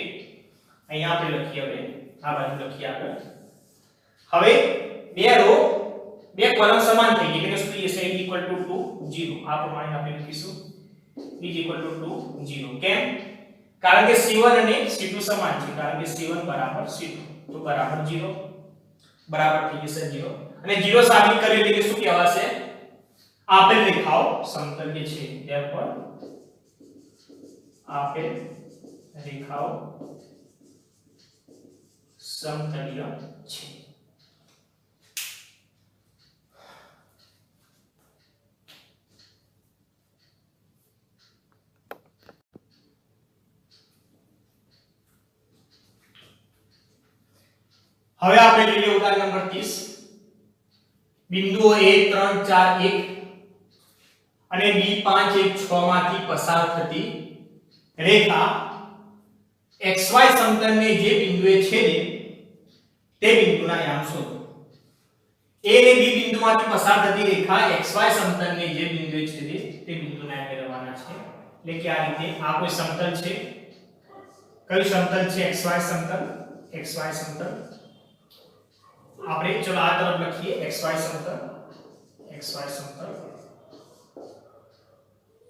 અહીંયા આપણે લખીએ હવે આ બાજુ લખીએ આપણે હવે બે રો બે કોલમ સમાન થઈ ગઈ એટલે કે c is equal to 0 આ પ્રમાણે આપણે લખીશું is equal to 0 કેમ કારણ કે c1 અને c2 સમાન છે કારણ કે c1 બરાબર c2 તો બરાબર 0 બરાબર થઈ જશે 0 અને 0 સાબિત કરીએ એટલે કે શું કહેવાશે આપેલ રેખાઓ સમતલ્ય છે therefore આપેલ રેખાઓ સમતલ્ય છે હવે આપણે જોઈએ ઉદાહરણ નંબર 30 બિંદુઓ 1 3 4 1 અને b 5 1 6 માંથી પસાર થતી રેખા xy સમતલને જે બિંદુએ છેદે તે બિંદુના યામ શોધો a અને b બિંદુમાંથી પસાર થતી રેખા xy સમતલને જે બિંદુએ છેદે તે બિંદુના યામ મેળવવાના છે એટલે કે આ રીતે આ કોઈ સમતલ છે કયું સમતલ છે xy સમતલ આપણે ચલો આ તરફ લખીએ xy સમતલ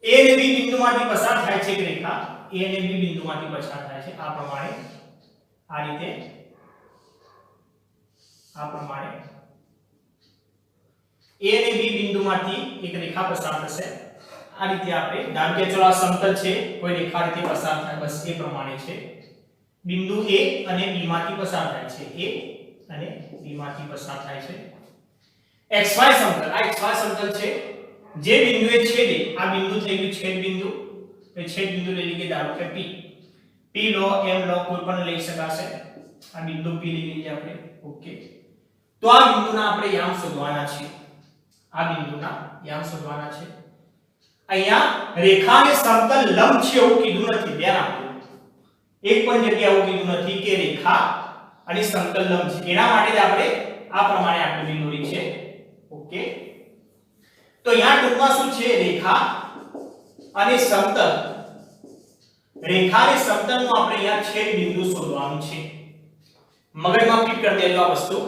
a અને b બિંદુમાંથી પસાર થાય છે એક રેખા a અને b બિંદુમાંથી પસાર થાય છે આ પ્રમાણે આ રીતે a અને b બિંદુમાંથી એક રેખા પસાર થશે આ રીતે આપણે ધારો કે ચલો આ સમતલ છે કોઈ રેખા રીતે પસાર થાય બસ એ પ્રમાણે છે બિંદુ a અને b માંથી પસાર થાય છે a અને b માંથી પસાર થાય છે xy સમતલ આ xy સમતલ છે જે બિંદુએ છેદે આ બિંદુ થઈ ગયું છેદ બિંદુ એ છેદ બિંદુ લઈ લઈએ ધારો કે p લો m લો કોઈ પણ લઈ શકાશે આ બિંદુ p લઈ લઈએ આપણે ઓકે તો આ બિંદુના આપણે યામ શોધવાના છે અહીંયા રેખાને સમતલ લંબ છે એવું કીધું નથી ધ્યાન આપજો એક પણ જગ્યાએ એવું કીધું નથી કે રેખા અને સમતલ લંબ છે એના માટે જ આપણે આ પ્રમાણે આકૃતિ દોરી છે ઓકે તો અહીંયા ટૂંકમાં શું છે રેખા અને સમતલનું આપણે અહીંયા છેદ બિંદુ શોધવાનું છે મગજમાં ફિટ કરી દેજો આ વસ્તુ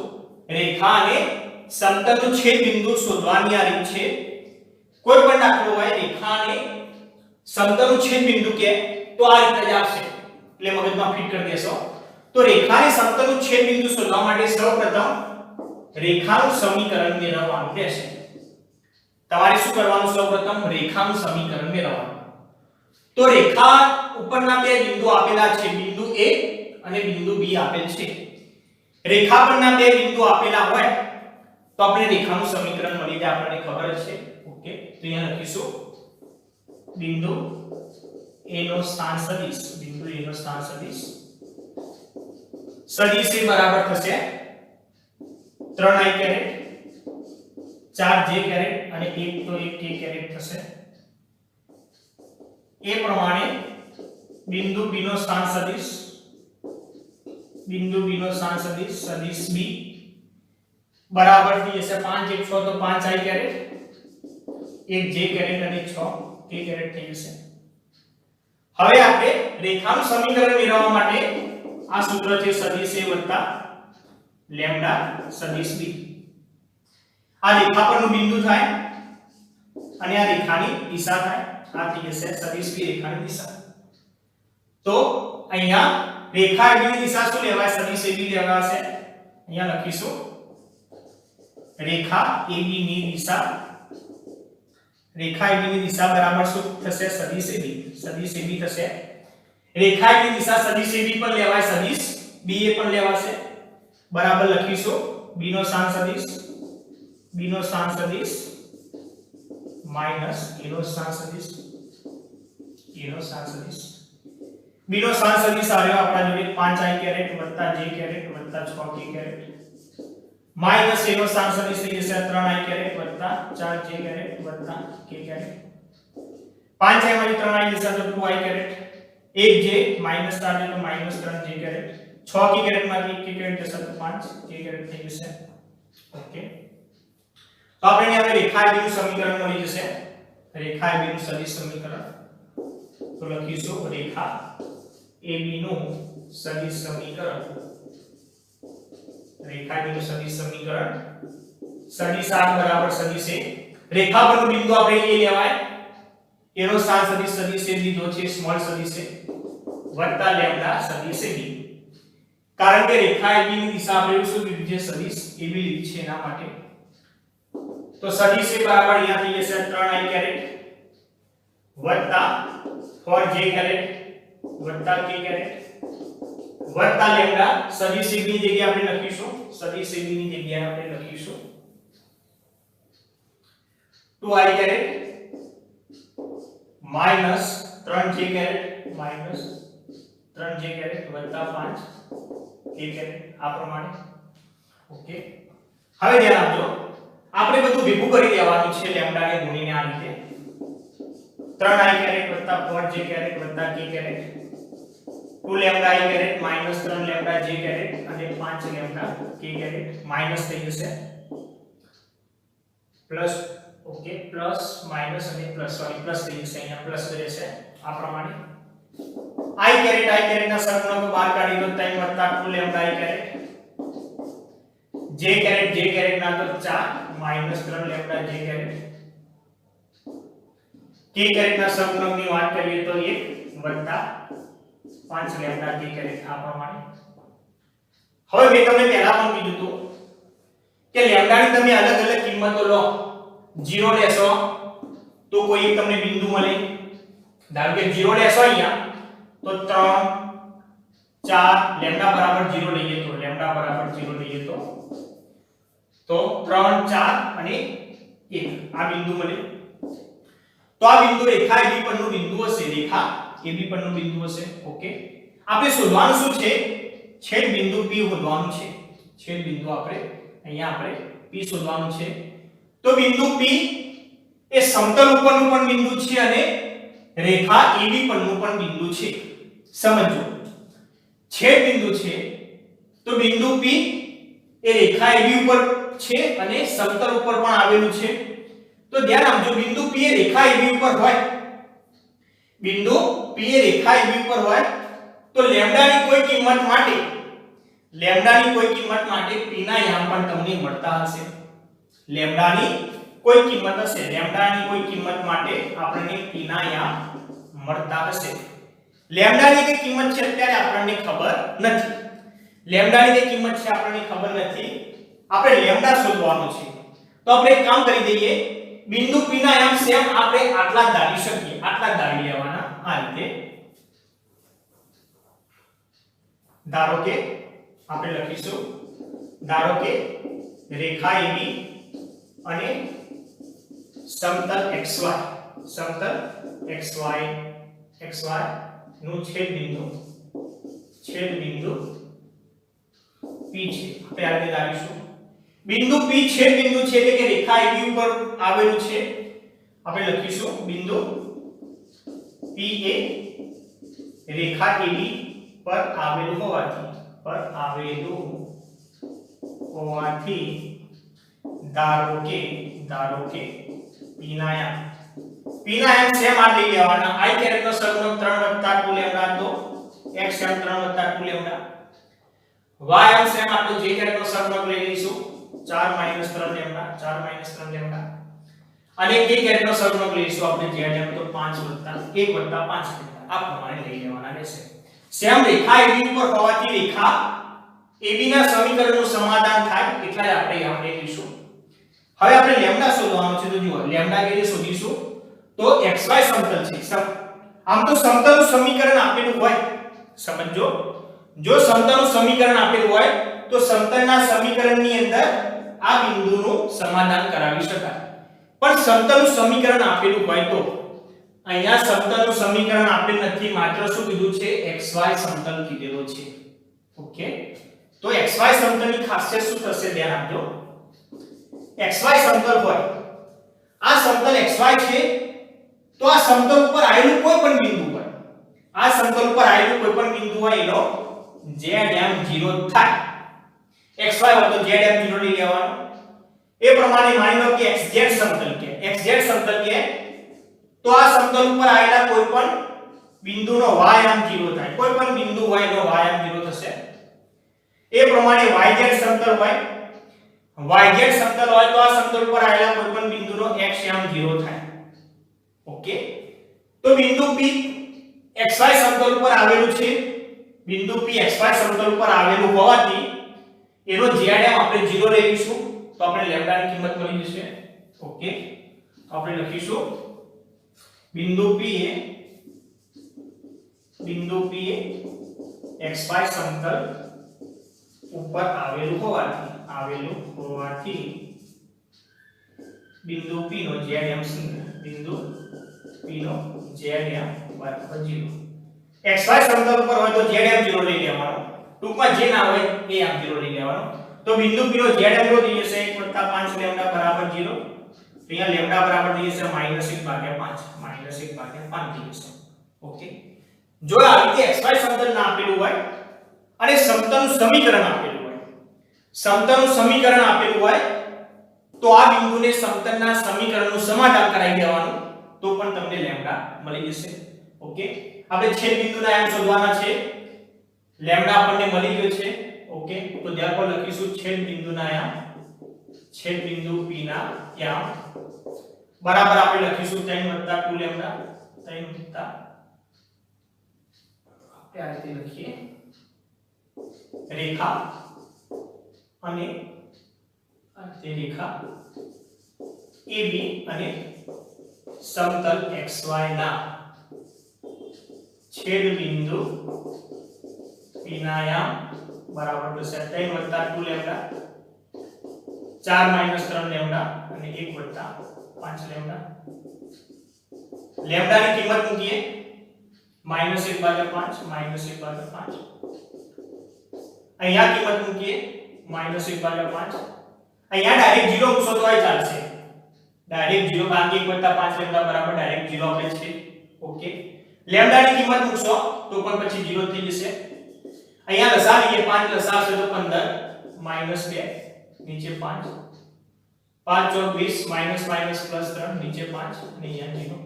રેખા અને સમતલનું છેદ બિંદુ શોધવાની આ રીત છે કોઈ પણ દાખલો હોય રેખા અને સમતલનું છેદ બિંદુ કે તો આ રીતે જ આવશે એટલે મગજમાં ફિટ કરી દેશો તો રેખા અને સમતલનું છેદ બિંદુ શોધવા માટે સૌપ્રથમ રેખાનું સમીકરણ મેળવવાનું રહેશે તમારે શું કરવાનું સૌપ્રથમ રેખાનું સમીકરણ મેળવવાનું તો રેખા ઉપરના બે બિંદુ આપેલા છે બિંદુ a અને બિંદુ b આપેલ છે રેખા પરના બે બિંદુ આપેલા હોય તો આપણે રેખાનું સમીકરણ મળી જાય આપણને ખબર છે ઓકે તો અહીંયા લખીશું બિંદુ a નો સ્થાન સદિશ સદિશ એ બરાબર થશે 3i કેરેટ 4j કેરેટ અને 1 તો 1k કેરેટ થશે એ પ્રમાણે બિંદુ b નો સ્થાન સદિશ સદિશ b બરાબર થઈ જશે 5 1 6 તો 5i કેરેટ 1j કેરેટ અને 6k કેરેટ થઈ જશે હવે આપણે રેખાનું સમીકરણ મેળવવા માટે આ સૂત્ર છે સદિશ a વત્તા લેમ્ડા સદિશ b આ રેખા પરનું બિંદુ થાય અને આ રેખાની દિશા થાય આ થઈ જશે સદિશ b રેખાની દિશા તો અહીંયા રેખા ab ની દિશા શું લેવાય સદિશ ab લેવાશે અહીંયા લખીશું રેખા ab ની દિશા બરાબર શું થશે સદિશ ab થશે રેખા ab ની દિશા સદિશ ab પણ લેવાય સદિશ ba પણ લેવાશે બરાબર લખીશું b નો સ્થાન સદિશ માઈનસ a નો સ્થાન સદિશ b નો સ્થાન સદિશ આવ્યો આપણા જોડે 5i caret + j caret + 6k caret minus a નો સ્થાન સદિશ થઈ જશે 3i caret + 4j caret + k caret 5i માંથી 3i જશે તો 2i caret 1j minus 4j તો -3j કેરેટ 6k કેરેટ માંથી 1k કેરેટ જશે તો 5k કેરેટ થઈ જશે ઓકે તો આપણે હવે રેખા AB નું સમીકરણ મળી જશે રેખા AB નું સદિશ સમીકરણ તો લખીશું રેખા AB નું સદિશ સમીકરણ રેખા AB નું સદિશ સમીકરણ સદિશ r બરાબર સદિશ a રેખા પરનું બિંદુ આપણે a લેવાય a નો સ્થાન સદિશ a લીધો છે સ્મોલ સદિશ a વત્તા લેમ્ડા સદિશ b કારણ કે રેખા AB ની દિશા આપણે શું લીધી છે સદિશ AB લીધી છે એના માટે તો સદિશ a બરાબર અહીંયા થઈ જશે 3i કેરેટ વત્તા 4j કેરેટ વત્તા k કેરેટ વત્તા લેમ્ડા સદિશ ab ની જગ્યાએ આપણે લખીશું સદિશ ab ની જગ્યાએ આપણે લખીશું 2i caret minus 3j caret minus 3j caret વત્તા 5k કેરેટ આ પ્રમાણે ઓકે હવે ધ્યાન આપજો આપણે બધું ભેગું કરી દેવાનું છે લેમ્ડા ને ગુણીને આ રીતે 3i કેરેટ વત્તા 4j કેરેટ વત્તા k caret 2 lambda i caret minus 3 lambda j caret અને 5 લેમ્ડા k કેરેટ માઈનસ થઈ જશે પ્લસ ઓકે પ્લસ માઈનસ અને પ્લસ સોરી પ્લસ થઈ જશે અહીંયા પ્લસ રહેશે આ પ્રમાણે i કેરેટ ના સહગુણકો બહાર કાઢી દો 3 વત્તા 2 lambda i caret j caret ના તો 4 માઈનસ 3 lambda j caret k caret ના સહગુણકની વાત કરીએ તો 1 વત્તા 5 લેમ્ડા k કેરેટ આ પ્રમાણે હવે મેં તમને પહેલા પણ કીધું હતું કે લેમ્ડાની તમે અલગ અલગ કિંમતો લો 0 લેશો તો કોઈ એક તમને બિંદુ મળે ધારો કે 0 લેશો અહીંયા તો 3 4 લેમ્ડા બરાબર 0 લઈએ તો 3 4 અને 1 આ બિંદુ મળે તો આ બિંદુ રેખા AB પરનું બિંદુ હશે ઓકે આપણે શોધવાનું શું છે છેદ બિંદુ P શોધવાનું છે છેદ બિંદુ આપણે P શોધવાનું છે તો બિંદુ P એ સમતલ ઉપરનું પણ બિંદુ છે અને રેખા AB પરનું પણ બિંદુ છે સમજો છેદ બિંદુ છે તો બિંદુ P એ રેખા AB ઉપર છે અને સમતલ ઉપર પણ આવેલું છે તો ધ્યાન આપજો બિંદુ P એ રેખા AB ઉપર હોય તો લેમ્ડાની કોઈ કિંમત માટે P ના યામ પણ તમને મળતા હશે લેમ્ડાની કોઈ કિંમત માટે આપણને P ના યામ મળતા હશે લેમ્ડાની કઈ કિંમત છે અત્યારે આપણને ખબર નથી આપણે લેમ્ડા શોધવાનું છે તો આપણે એક કામ કરી દઈએ બિંદુ P ના યામ સેમ આપણે આટલા ધારી લેવાના આ રીતે ધારો કે આપણે લખીશું રેખા AB અને સમતલ xy નું છેદ બિંદુ P છે આપણે આ રીતે ધારીશું બિંદુ P છેદ બિંદુ છે એટલે કે રેખા AB ઉપર આવેલું છે આપણે લખીશું બિંદુ P એ રેખા AB પર આવેલું હોવાથી ધારો કે P ના યામ સેમ આ લઈ લેવાના i કેરેટ નો સહગુણક 3 2 લેમ્ડા તો x એમ 3 2 લેમ્ડા y અંશ સેમ આપણે જે કેરેક્ટર સબમર્ગ લઈ લઈશું 4 3 લેમ્ડા 4 3 લેમ્ડા અને કે કેરેક્ટર સબમર્ગ લઈશું આપણે z એમ તો 5 1 5 લેમ્ડા આ પ્રમાણે લઈ લેવાના રહેશે. સેમ રેખા AB ઉપર હોવાથી રેખા AB ના સમીકરણનું સમાધાન થાય એટલા જ આપણે યાદ રાખીશું. હવે આપણે લેમ્ડા શોધવાનું છે તો જુઓ લેમ્ડા કેવી શોધીશું તો xy સમતલ છે. આમ તો સમતલનું સમીકરણ આપેલું હોય સમજો જો સમતલનું સમીકરણ આપેલું હોય તો સમતલના સમીકરણની અંદર આ બિંદુનું સમાધાન કરાવી શકાય. પણ સમતલનું સમીકરણ આપેલું હોય તો અહીંયા સમતલનું સમીકરણ આપેલ નથી માત્ર શું કીધું છે xy સમતલ કીધેલો છે. ઓકે તો xy સમતલની ખાસિયત શું થશે ધ્યાન આપજો. xy સમતલ હોય આ સમતલ xy છે તો આ સમતલ ઉપર આવેલું કોઈ પણ બિંદુ હોય આ સમતલ ઉપર આવેલું કોઈ પણ બિંદુ હોય એનો zm0 થાય. xy હોય તો zm0 લઈ લેવાનો. એ પ્રમાણે માની લો કે xz સમતલ કે તો આ સમતલ ઉપર આવેલા કોઈ પણ બિંદુનો ym0 થાય. કોઈ પણ બિંદુ હોય એનો ym0 થશે. એ પ્રમાણે yz સમતલ હોય તો આ સમતલ ઉપર આવેલા કોઈ પણ બિંદુનો xm0 થાય. ઓકે તો બિંદુ P xy સમતલ ઉપર આવેલું છે. બિંદુ P xy સમતલ ઉપર આવેલું હોવાથી એનો zm આપણે 0 લઈ લઈશું તો આપણે લેમ્ડા ની કિંમત મળી જશે. ઓકે તો આપણે લખીશું બિંદુ P એ xy સમતલ ઉપર આવેલું હોવાથી બિંદુ P નો zm બિંદુ P નો zm બરાબર 0. xy સમતલ ઉપર હોય તો zm 0 લઈ લેવાનો. ટૂંકમાં જે ના હોય એ આમ 0 લઈ લેવાનો. તો બિંદુ P નો zm 0 થઈ જશે 1 + 5 લેમ્ડા બરાબર 0. તો અહીંયા લેમ્ડા બરાબર થઈ જશે -1/5 થઈ જશે. ઓકે જો આ રીતે xy સમતલ ના આપેલું હોય અને સમતલનું સમીકરણ આપેલું હોય તો આ બિંદુને સમતલના સમીકરણનું સમાધાન કરાવી દેવાનું તો પણ તમને લેમ્ડા મળી જશે. ઓકે આપણે છેદ બિંદુના એમ શોધવાના છે. લેમ્ડા આપણને મળી ગયો છે. ઓકે તો ત્યારબાદ લખીશું છેદ બિંદુ P ના યામ બરાબર આપણે લખીશું 3 + 2 લેમ્ડા 3 + આપણે આ રીતે લખીએ રેખા અને આ તે રેખા AB અને સમતલ xy ના છેદ બિંદુ P ના યામ બરાબર થશે 3 + 2 લેમ્ડા 4 - 3 લેમ્ડા અને 1 + 5 લેમ્ડા. લેમ્ડા ની કિંમત મૂકીએ -1/5 અહીંયા કિંમત મૂકીએ -1/5. અહીંયા ડાયરેક્ટ 0 મૂકશો તોય ચાલશે. ડાયરેક્ટ 0 કારણ કે 1 + 5 લેમ્ડા બરાબર ડાયરેક્ટ 0 આપે છે. ઓકે લેમ્ડા ની કિંમત મૂકશો તો પણ પછી 0 થઈ જશે. અહીંયા લસા લઈએ 5 લસા છે તો 15 -2 નીચે 5 5 * 4 = 20 - +3 નીચે 5 અને અહીંયા 0.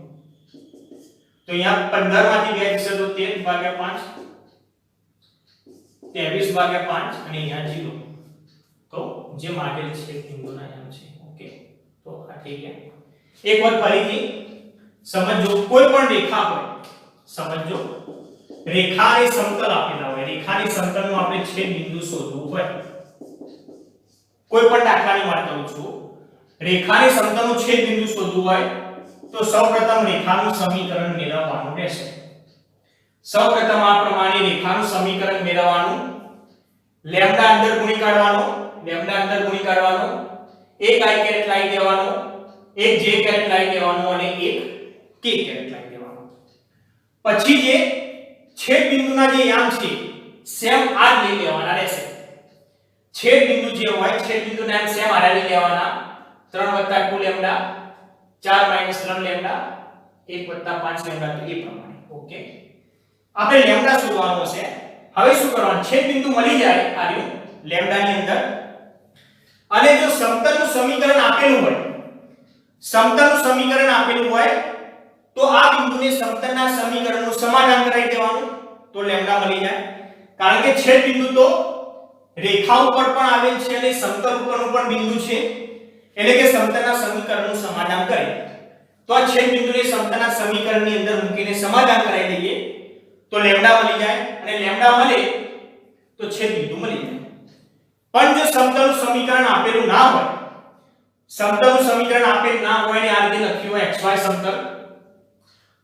તો અહીંયા 15 માંથી 2 જશે તો 13/5 23/5 અને અહીંયા 0. તો જે માગેલ છે બિંદુના નામ છે. ઓકે તો આ થઈ ગયા. એક વાર ફરીથી સમજો કોઈ પણ રેખા હોય સમજો રેખાને સમતલ આપેલા હોય રેખાની સમતલનું આપણે છેદ બિંદુ શોધવું હોય કોઈ પણ દાખલાની વાત કરું છું રેખાની સમતલનું છેદ બિંદુ શોધવું હોય તો સૌપ્રથમ રેખાનું સમીકરણ મેળવવાનું રહેશે. સૌપ્રથમ આ પ્રમાણે રેખાનું સમીકરણ મેળવવાનું લેમ્ડા અંદર ગુણી કાઢવાનો એક i કેરેટ લાવી દેવાનો એક j કેરેટ લાવી દેવાનો અને એક k કેરેટ લાવી દેવાનો. પછી જે છેદ બિંદુના જે યામ છે સેમ આ લઈ લેવાના રહેશે. છેદ બિંદુ જે હોય છેદ બિંદુના યામ સેમ આ લઈ લેવાના 3 + 2 લેમ્ડા 4 - 3 લેમ્ડા 1 + 5 લેમ્ડા તો એ પ્રમાણે. ઓકે આપણે લેમ્ડા શોધવાનું હશે. હવે શું કરવાનું છેદ બિંદુ મળી જાય આ રહ્યું લેમ્ડા ની અંદર અને જો સમતલનું સમીકરણ આપેલું હોય તો આ બિંદુને સમતલના સમીકરણનું સમાધાન કરાવી દેવાનું તો લેમ્ડા મળી જાય. કારણ કે છેદ બિંદુ તો રેખા ઉપર પણ આવેલ છે અને સમતલ ઉપરનું પણ બિંદુ છે, એટલે કે સમતલના સમીકરણનું સમાધાન કરે તો આ છેદ બિંદુને સમતલના સમીકરણની અંદર મૂકીને સમાધાન કરાવી દઈએ તો લેમ્ડા મળી જાય અને લેમ્ડા મળે તો છેદ બિંદુ મળી જાય. પણ જો સમતલનું સમીકરણ આપેલું ના હોય, સમતલનું સમીકરણ આપેલું ના હોય ને આ રીતે લખ્યું હોય xy સમતલ,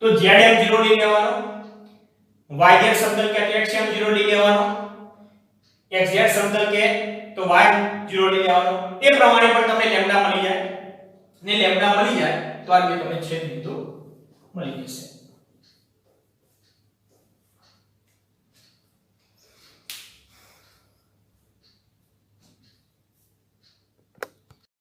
તો zm0 લઈ લેવાનો, yz સમતલ કે તો xm0 લઈ લેવાનો, xz સમતલ કે તો y0 લઈ લેવાનો. એ પ્રમાણે પણ તમને લેમ્ડા મળી જાય ને લેમ્ડા મળી જાય તો આ રીતે તમને છેદ બિંદુ મળી જશે.